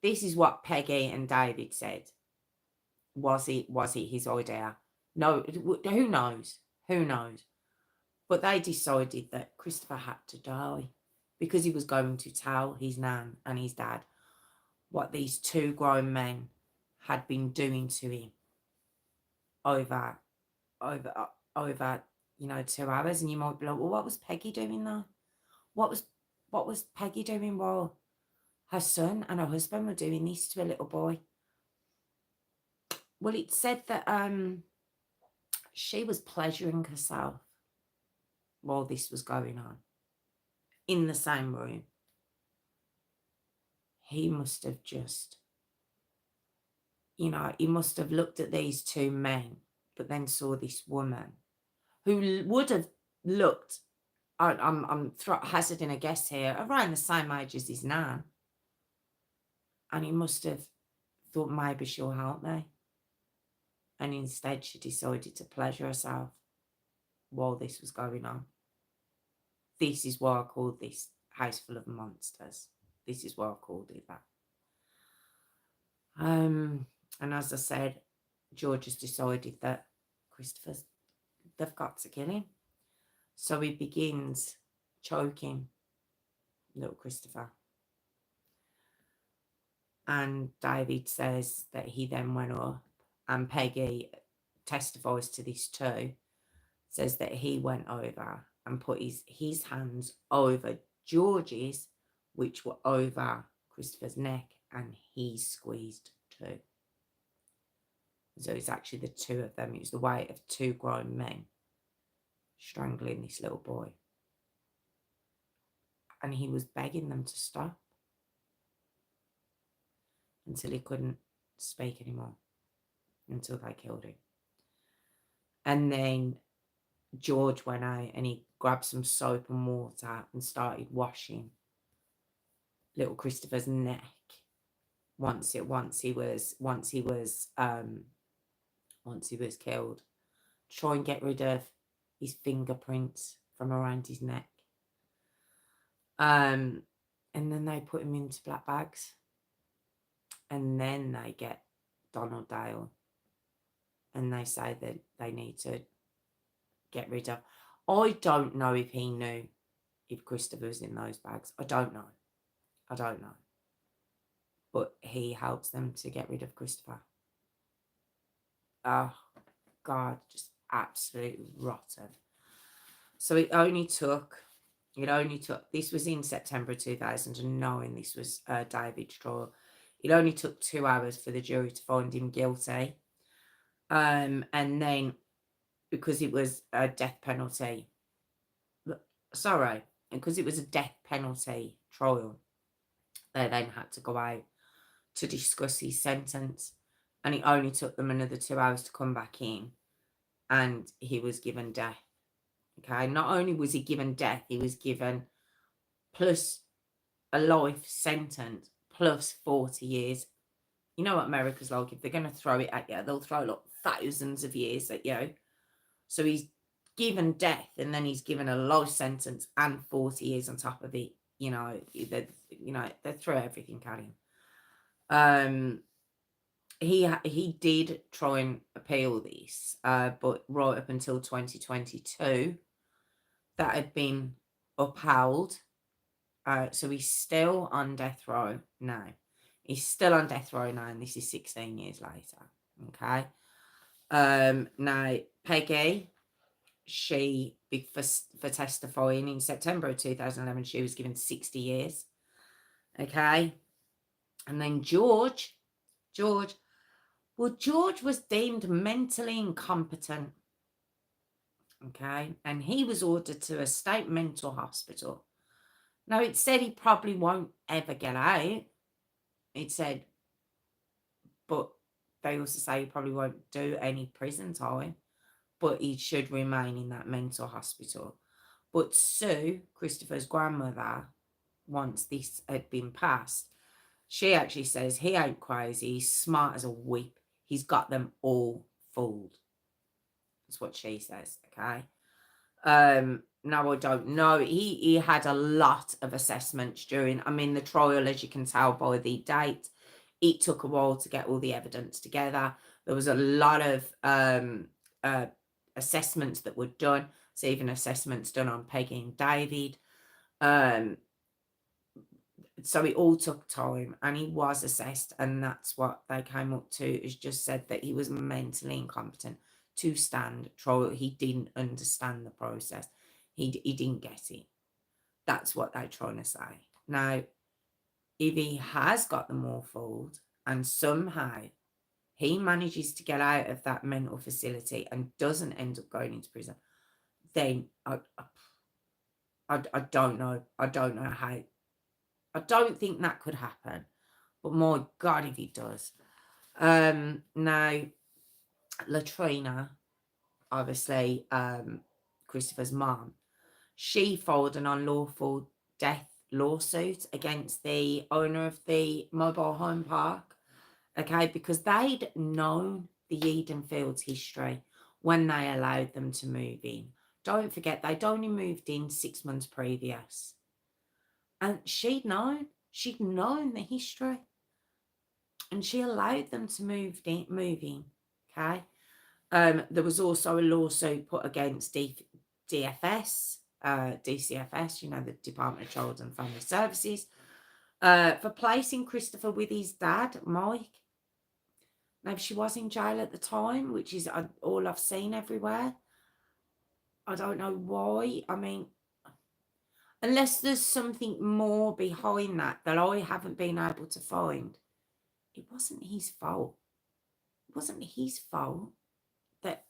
this is what Peggy and David said. Was it his idea? No, who knows? Who knows? But they decided that Christopher had to die because he was going to tell his nan and his dad what these 2 grown men had been doing to him over 2 hours, and you might be like, well, what was Peggy doing there? What was Peggy doing while her son and her husband were doing this to a little boy? Well, it said that she was pleasuring herself while this was going on in the same room. He must have just, he must have looked at these two men, but then saw this woman who would have looked, I'm hazarding a guess here, around the same age as his nan. And he must have thought, maybe she'll help me. And instead she decided to pleasure herself while this was going on. This is why I called this House Full of Monsters. This is why I called it that. And as I said, George has decided that they've got to kill him. So he begins choking little Christopher. And David says that he then went up, and Peggy testifies to this too, says that he went over and put his hands over George's, which were over Christopher's neck, and he squeezed too. So it's actually the two of them. It was the weight of two grown men strangling this little boy. And he was begging them to stop until he couldn't speak anymore, until they killed him. And then George went out and he grabbed some soap and water and started washing little Christopher's neck once he was killed, try and get rid of his fingerprints from around his neck. And then they put him into black bags, and then they get Donald Dale, and they say that they need to get rid of. I don't know if he knew if Christopher was in those bags. I don't know. But he helps them to get rid of Christopher. Oh, God, just absolutely rotten. So it only took, this was in September 2009, this was David's trial. It only took 2 hours for the jury to find him guilty. And then, because it was a death penalty, because it was a death penalty trial, they then had to go out to discuss his sentence. And it only took them another 2 hours to come back in, and he was given death. Okay, not only was he given death, he was given plus a life sentence plus 40 years. You know what America's like, if they're going to throw it at you, they'll throw like thousands of years at you. So he's given death, and then he's given a life sentence and 40 years on top of it. They throw everything at him. He did try and appeal this, but right up until 2022, that had been upheld. So he's still on death row now. And this is 16 years later. Okay. Now, Peggy, she, for testifying in September of 2011, she was given 60 years. Okay. And then George was deemed mentally incompetent. Okay. And he was ordered to a state mental hospital. Now, it said he probably won't ever get out. It said, but they also say he probably won't do any prison time, but he should remain in that mental hospital. But Sue, Christopher's grandmother, once this had been passed, she actually says he ain't crazy, he's smart as a whip. He's got them all fooled. That's what she says, okay? No, I don't know. He had a lot of assessments during, the trial, as you can tell by the date. It took a while to get all the evidence together. There was a lot of assessments that were done. So even assessments done on Peggy and David. So it all took time, and he was assessed, and that's what they came up to, is just said that he was mentally incompetent. to stand trial. He didn't understand the process. He didn't get it. That's what they're trying to say. Now, if he has got them all fooled and somehow he manages to get out of that mental facility and doesn't end up going into prison, then I don't know. I don't know how. I don't think that could happen. But my God, if it does. Now, Latrina, obviously, Christopher's mom, she filed an unlawful death lawsuit against the owner of the mobile home park, okay, because they'd known the Edenfields history when they allowed them to move in. Don't forget, they'd only moved in 6 months previous. And she'd known the history. And she allowed them to move in, okay? There was also a lawsuit put against DCFS, the Department of Child and Family Services, for placing Christopher with his dad, Mike. Now, she was in jail at the time, which is all I've seen everywhere. I don't know why. I mean, unless there's something more behind that I haven't been able to find, it wasn't his fault. It wasn't his fault that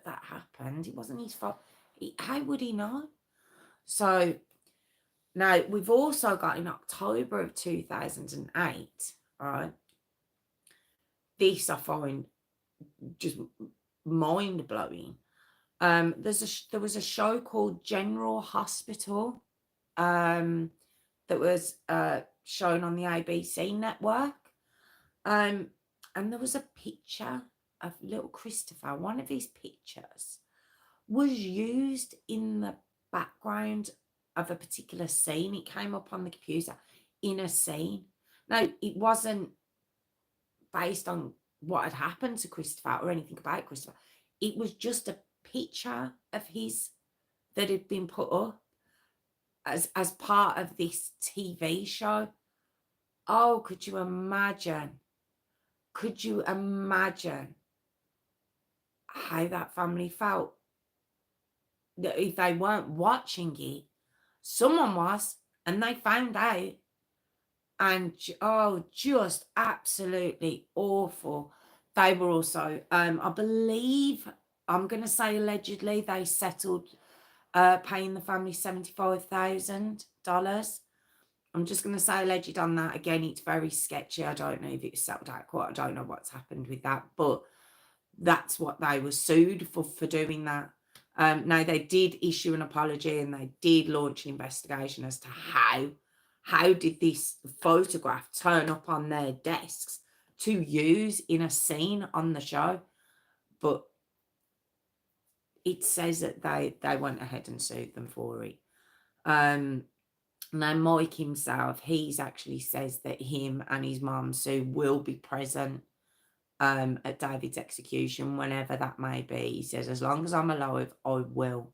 happened. It wasn't his fault. How would he know? So now we've also got in October of 2008, all right, this I find just mind-blowing. There was a show called General Hospital that was shown on the ABC network. And there was a picture of little Christopher. One of his pictures was used in the background of a particular scene. It came up on the computer in a scene. Now, it wasn't based on what had happened to Christopher or anything about Christopher. It was just a picture of his that had been put up as part of this TV show. Oh, could you imagine? Could you imagine how that family felt? If they weren't watching it, someone was, and they found out. And just absolutely awful. They were also, I believe, I'm going to say allegedly, they settled paying the family $75,000. I'm just going to say alleged on that. Again, it's very sketchy. I don't know if it's settled out court. I don't know what's happened with that, but that's what they were sued for doing that. Now, they did issue an apology and they did launch an investigation as to how did this photograph turn up on their desks to use in a scene on the show. But it says that they went ahead and sued them for it. Now, Mike himself, he's actually says that him and his mum, Sue, will be present at David's execution, whenever that may be. He says, as long as I'm alive, I will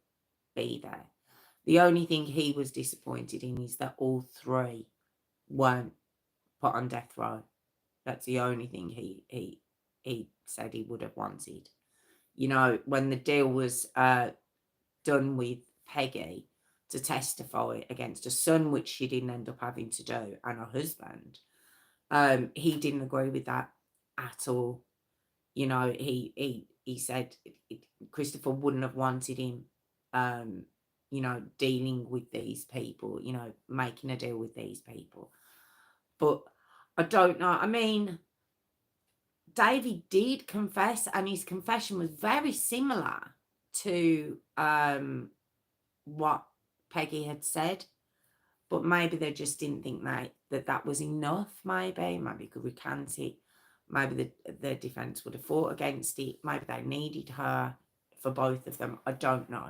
be there. The only thing he was disappointed in is that all three weren't put on death row. That's the only thing he said he would have wanted. You know, when the deal was done with Peggy to testify against her son, which she didn't end up having to do, and her husband, he didn't agree with that at all. You know, he said Christopher wouldn't have wanted him, you know, dealing with these people, you know, making a deal with these people. But I don't know. I mean, David did confess, and his confession was very similar to what Peggy had said. But maybe they just didn't think that was enough. Maybe he could recant it. Maybe the defence would have fought against it. Maybe they needed her for both of them. I don't know.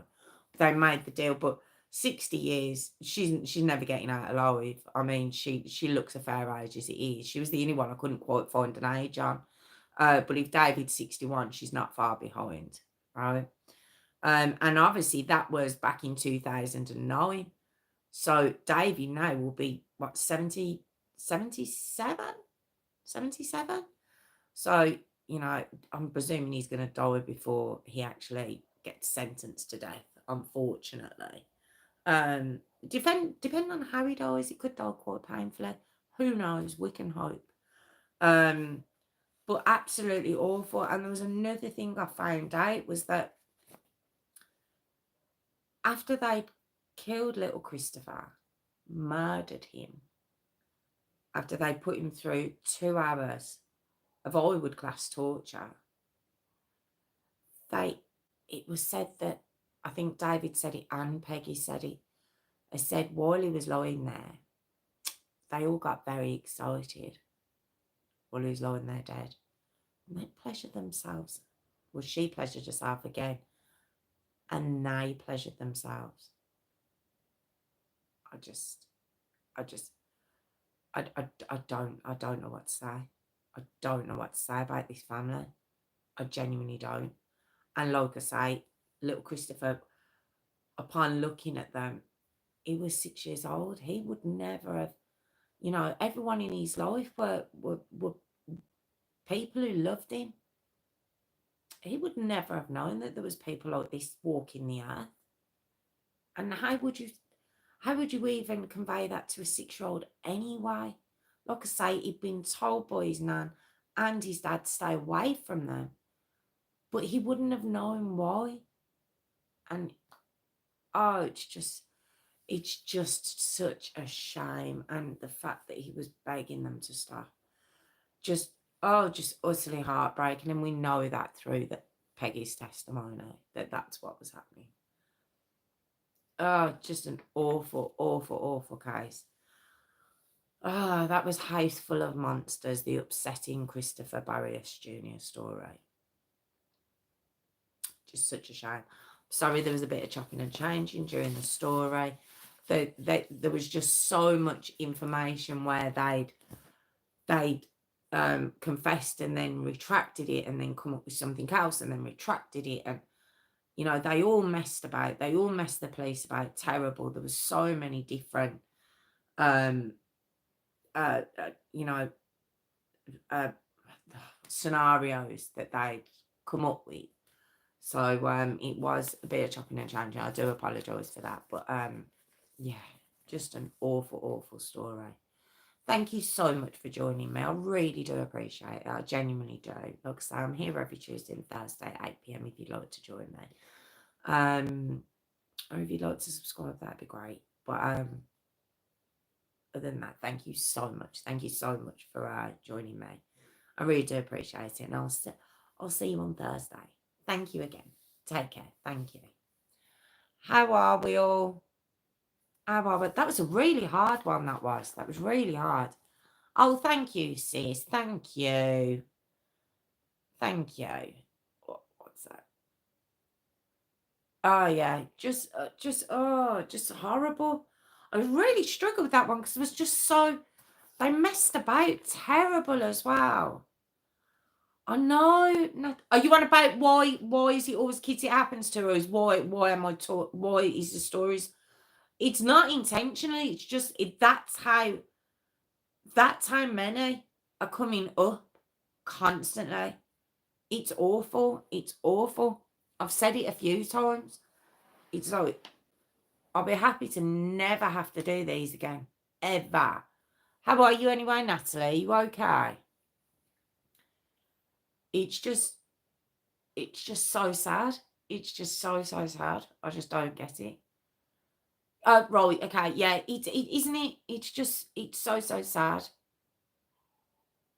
They made the deal, but 60 years, she's never getting out alive. I mean, she looks a fair age as it is. She was the only one I couldn't quite find an age on. But if David's 61, she's not far behind, right? And obviously that was back in 2009. So David now will be, what, 77? 77? So you know, I'm presuming he's going to die before he actually gets sentenced to death, unfortunately. Depending on how he dies, it could die quite painfully. Who knows? We can hope. But absolutely awful. And there was another thing I found out was that after they'd killed little Christopher, murdered him, after they put him through 2 hours of I would class torture, it was said that, I think David said it and Peggy said it, they said while he was lying there, they all got very excited while he was lying there dead. And they pleasured themselves. Well, she pleasured herself again. And they pleasured themselves. I don't know what to say. I don't know what to say about this family. I genuinely don't. And like I say, little Christopher, upon looking at them, he was 6 years old. He would never have, you know, everyone in his life were people who loved him. He would never have known that there was people like this walking the earth. And how would you even convey that to a 6-year-old anyway? Like I say, he'd been told by his nan and his dad to stay away from them, but he wouldn't have known why. And oh, it's just such a shame. And the fact that he was begging them to stop, just utterly heartbreaking. And we know that through Peggy's testimony, that's what was happening. Oh, just an awful, awful, awful case. Oh, that was House Full of Monsters, the upsetting Christopher Barrios Jr. story. Just such a shame. Sorry, there was a bit of chopping and changing during the story. There was just so much information where they'd confessed and then retracted it and then come up with something else and then retracted it. And, you know, they all messed about. They all messed the police about. Terrible. There was so many different, scenarios that they'd come up with. So it was a bit of chopping and changing. I do apologise for that. But yeah, just an awful, awful story. Thank you so much for joining me. I really do appreciate it. I genuinely do. Like I say, I'm here every Tuesday and Thursday at 8 p.m. if you'd like to join me. Or if you'd like to subscribe, that'd be great. But other than that, thank you so much. Thank you so much for joining me. I really do appreciate it. And I'll see you on Thursday. Thank you again. Take care. Thank you. How are we all? That was a really hard one, that was. That was really hard. Oh, thank you, sis. Thank you. Thank you. What's that? Oh, yeah. Just horrible. I really struggled with that one because it was just so... They messed about. Terrible as well. I know. Are you on about why is it always kids it happens to, or is why am I taught? Why is the stories... It's not intentionally. It's just that's how many are coming up constantly. It's awful. It's awful. I've said it a few times. It's like, I'll be happy to never have to do these again. Ever. How are you anyway, Natalie? Are you okay? It's just so sad. It's just so sad. I just don't get it. Right, okay, yeah, isn't it? It's so sad.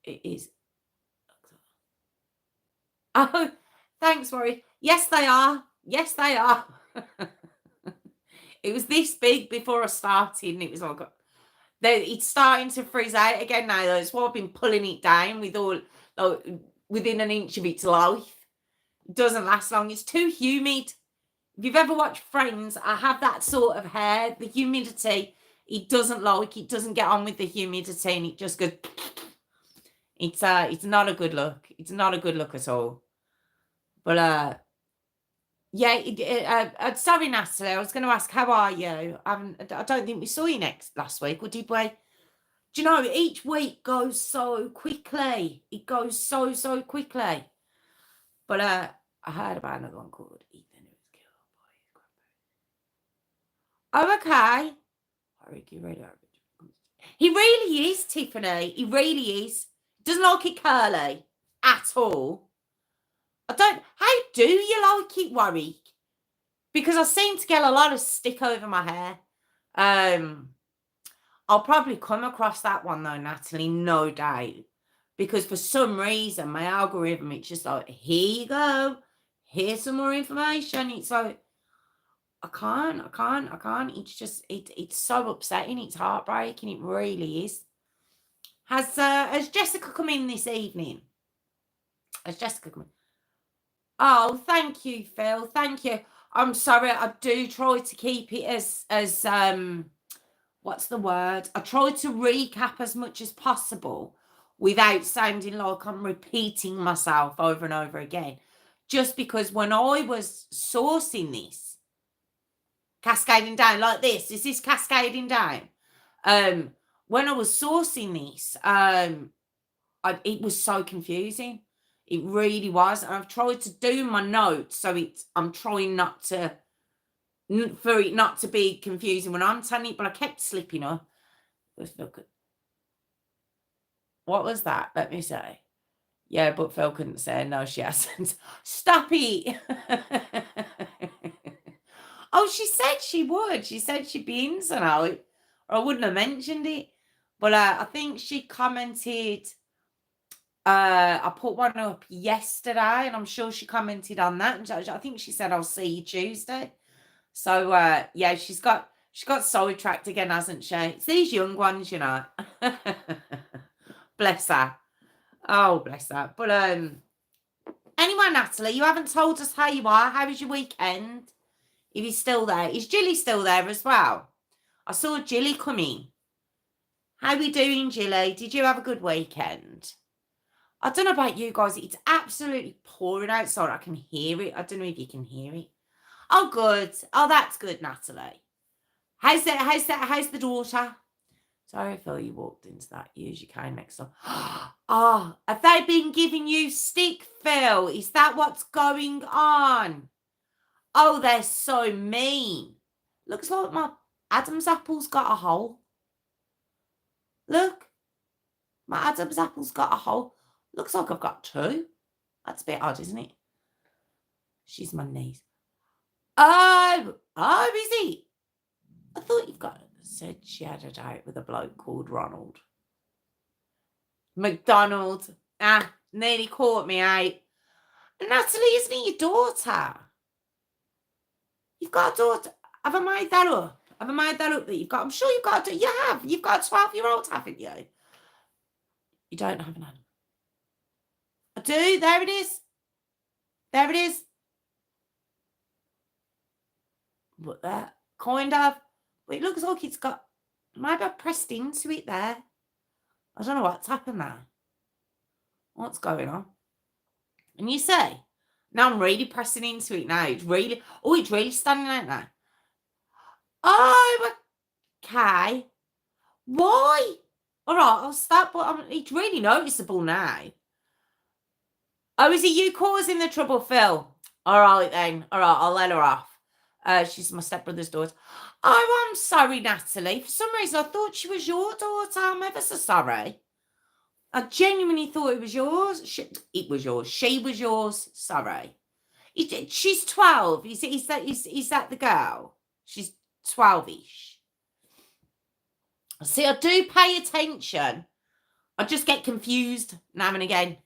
It is. Oh, thanks, Rory. Yes, they are. Yes, they are. It was this big before I started, and it was like, it's starting to freeze out again now. That's why I've been pulling it down with all, like, within an inch of its life. It doesn't last long. It's too humid. If you've ever watched Friends, I have that sort of hair. The humidity, it doesn't get on with the humidity, and it just goes. It's not a good look. It's not a good look at all. But yeah. Sorry, Natalie. I was going to ask, how are you? I don't think we saw you last week, or did we? Do you know, each week goes so quickly. It goes so, so quickly. But I heard about another one called Ethan who was killed by his grandparents. Oh, okay. He really is, Tiffany. He really is. Doesn't like it curly at all. How do you like it, Warwick? Because I seem to get a lot of stick over my hair. I'll probably come across that one though, Natalie, no doubt. Because for some reason, my algorithm, it's just like, here you go. Here's some more information. It's like, I can't. It's just, it's so upsetting. It's heartbreaking. It really is. Has Jessica come in this evening? Has Jessica come in? Oh, thank you, Phil. Thank you. I'm sorry. I do try to keep it as what's the word? I try to recap as much as possible without sounding like I'm repeating myself over and over again. Just because when I was sourcing this, cascading down like this, is this cascading down? When I was sourcing this, it was so confusing. It really was. And I've tried to do my notes, so I'm trying not to, for it not to be confusing when I'm telling it, but I kept slipping up. Let's look at, what was that? Let me say. Yeah, but Phil couldn't say no, she hasn't. Stop it. Oh, she said she would. She said she'd be in tonight, or I wouldn't have mentioned it. But I think she commented. I put one up yesterday, and I'm sure she commented on that. And I think she said, "I'll see you Tuesday." So yeah, she's got sidetracked again, hasn't she? It's these young ones, you know. Bless her. Oh, bless her. But anyway, Natalie, you haven't told us how you are. How was your weekend? If he's still there. Is Jilly still there as well? I saw Jilly come in. How we doing, Jilly? Did you have a good weekend? I don't know about you guys. It's absolutely pouring outside. I can hear it. I don't know if you can hear it. Oh, good. Oh, that's good, Natalie. How's the daughter? Sorry, Phil, you walked into that. Use your cane next time. Oh, have they been giving you stick, Phil? Is that what's going on? Oh, they're so mean. Looks like my Adam's apple's got a hole. Look. My Adam's apple's got a hole. Looks like I've got two. That's a bit odd, isn't it? She's my niece. Oh, is he? I thought you've got said she had a date with a bloke called Ronald. McDonald. Nearly caught me out. Natalie, isn't it your daughter? You've got a daughter. Have I made that up? Have I made that up that you've got? I'm sure you've got a, you have. You've got a 12-year-old, haven't you? You don't have an animal. I do. There it is. There it is. But that kind of, but it looks like it's got, maybe I pressed into it there. I don't know what's happened there. What's going on? And you say, now I'm really pressing into it now. It's really standing out now. Oh, okay. Why? All right, I'll stop. But it's really noticeable now. Oh, is it you causing the trouble, Phil? All right, then. All right, I'll let her off. She's my stepbrother's daughter. Oh, I'm sorry, Natalie. For some reason, I thought she was your daughter. I'm ever so sorry. I genuinely thought it was yours. It was yours. She was yours. Sorry. She's 12. Is that the girl? She's 12-ish. See, I do pay attention. I just get confused now and again.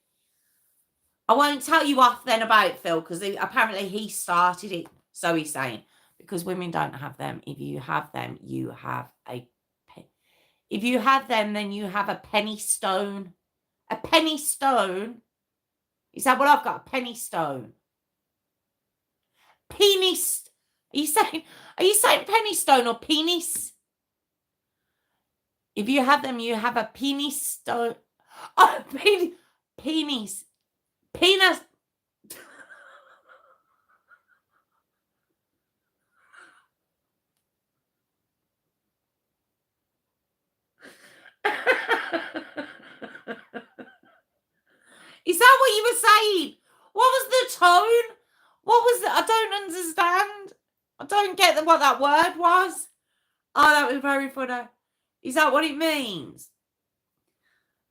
I won't tell you off then about Phil, because apparently he started it. So he's saying, because women don't have them. If you have them, you have a... If you have them, then you have a penny stone. A penny stone? Is that what I've got? A penny stone. Penis. Are you saying penny stone or penis? If you have them, you have a penis stone. Oh, penis. Penis. you were saying? What was the tone? What was it? I don't understand. I don't get what that word was. Oh, that was very funny. Is that what it means?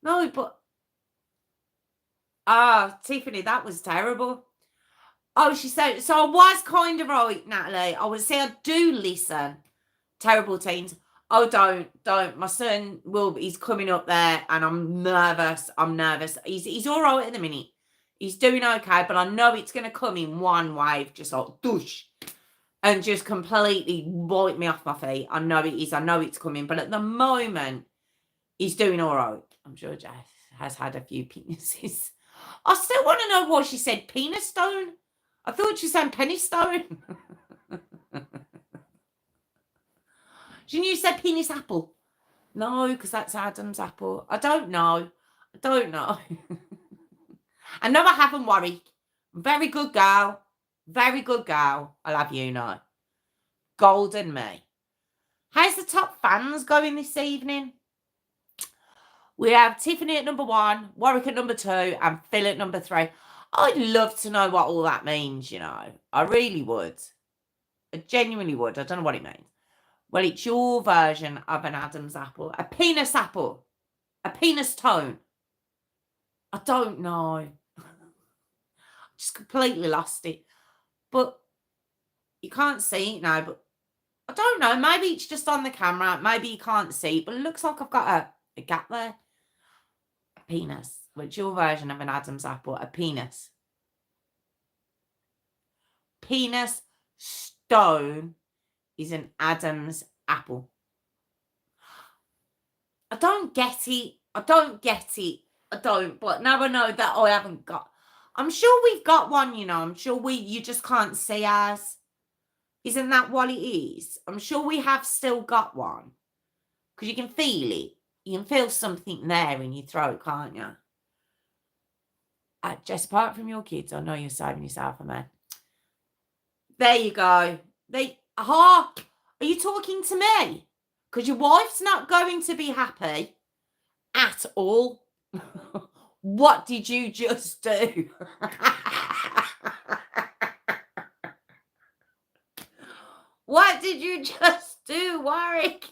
No, but... Tiffany, that was terrible. Oh, she said... So I was kind of right, Natalie. I would say I do listen. Terrible teens. Oh, don't. My son he's coming up there and I'm nervous. He's all right at the minute. He's doing okay, but I know it's going to come in one wave, just like, doosh, and just completely wipe me off my feet. I know it is. I know it's coming. But at the moment, he's doing all right. I'm sure Jess has had a few penises. I still want to know why she said penis stone. I thought she said penny stone. Shouldn't you say penis apple? No, because that's Adam's apple. I don't know. I know I haven't worried. Very good girl. I'll have you know. Golden me. How's the top fans going this evening? We have Tiffany at number 1, Warwick at number 2, and Phil at number 3. I'd love to know what all that means, you know. I really would. I genuinely would. I don't know what it means. Well, it's your version of an Adam's apple. A penis apple. A penis tone. I don't know. Just completely lost it. But you can't see it now. But I don't know. Maybe it's just on the camera. Maybe you can't see it. But it looks like I've got a gap there. A penis. Which your version of an Adam's apple. A penis. Penis stone is an Adam's apple. I don't get it. But now I know that I haven't got... I'm sure we've got one, you know. I'm sure you just can't see ours. Isn't that what it is? I'm sure we have still got one. Because you can feel it. You can feel something there in your throat, can't you? Just apart from your kids, I know you're saving yourself a man. There you go. Are you talking to me? Because your wife's not going to be happy at all. What did you just do? What did you just do, Warwick?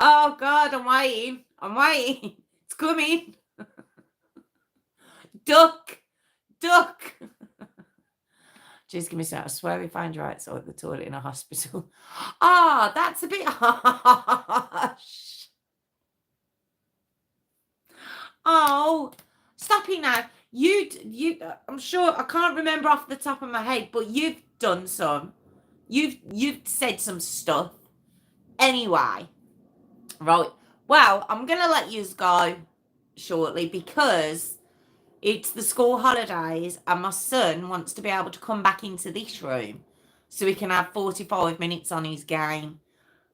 Oh, God, I'm waiting. It's coming. Duck. Just give me a second. I swear we find you outside the toilet in a hospital. That's a bit harsh. Oh, stop it now. You. I'm sure I can't remember off the top of my head, but you've done some. You've said some stuff. Anyway, right. Well, I'm gonna let you go shortly because it's the school holidays and my son wants to be able to come back into this room so he can have 45 minutes on his game.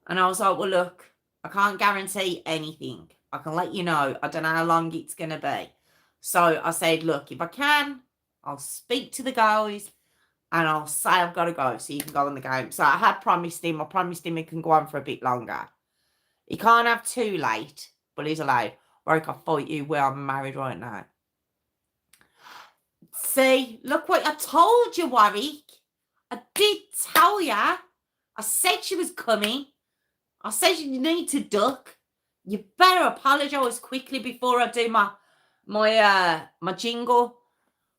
And I was like, well, look, I can't guarantee anything. I can let you know. I don't know how long it's going to be. So I said, look, if I can, I'll speak to the guys and I'll say I've got to go so you can go on the game. So I had promised him. I promised him he can go on for a bit longer. He can't have too late, but he's allowed. Or I can fight you where I'm married right now. See, look what I told you, Warwick. I did tell you. I said she was coming. I said you need to duck. You better apologise quickly before I do my jingle.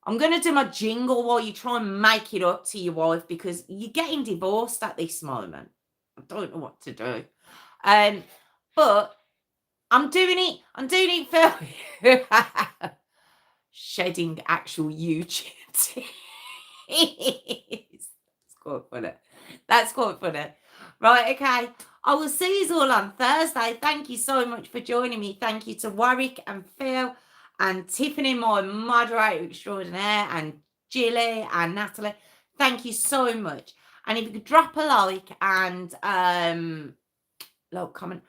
I'm going to do my jingle while you try and make it up to your wife because you're getting divorced at this moment. I don't know what to do. But I'm doing it for you. Shedding actual YouTube tears. That's quite funny. Right, okay. I will see you all on Thursday. Thank you so much for joining me. Thank you to Warwick and Phil and Tiffany, my moderator extraordinaire, and Jilly and Natalie. Thank you so much. And if you could drop a like and comment,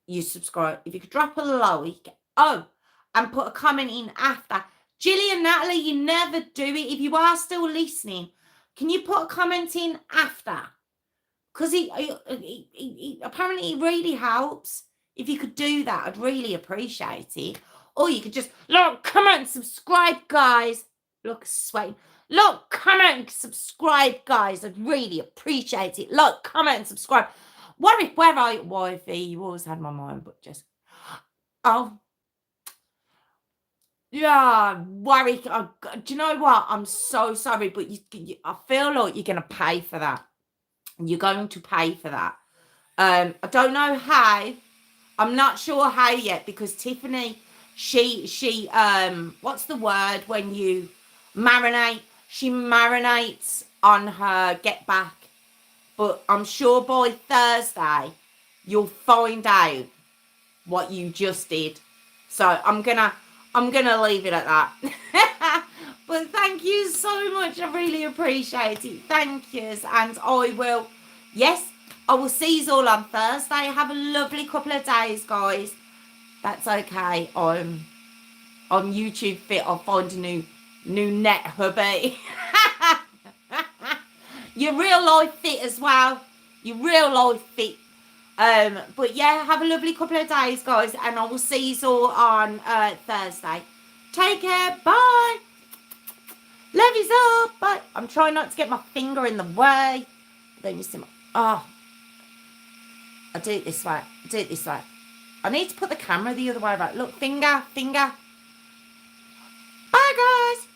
you subscribe. If you could drop a like, and put a comment in after. Jilly and Natalie, you never do it. If you are still listening, can you put a comment in after? Because it apparently it really helps. If you could do that, I'd really appreciate it. Or you could just, look, comment, subscribe, guys. Look, sweating. Look, comment, subscribe, guys. I'd really appreciate it. Look, comment, subscribe. Warwick, where are you? Wifey, you always had my mind, but just, oh. Yeah, Warwick, do you know what? I'm so sorry, but I feel like you're going to pay for that. You're going to pay for that. I don't know how. I'm not sure how yet, because Tiffany, she what's the word when you marinate? She marinates on her get back. But I'm sure by Thursday you'll find out what you just did. So I'm gonna leave it at that. But thank you so much. I really appreciate it. Thank yous. And I will, yes, I will see you all on Thursday. Have a lovely couple of days, guys. That's okay. I'm YouTube fit. I'll find a new net hubby. You're real life fit as well. You're real life fit. But yeah, have a lovely couple of days, guys, and I will see you all on Thursday. Take care. Bye. Love you all. Bye. I'm trying not to get my finger in the way. Then you see my, oh, I do it this way. I do it this way. I need to put the camera the other way around. Look, finger. Bye, guys.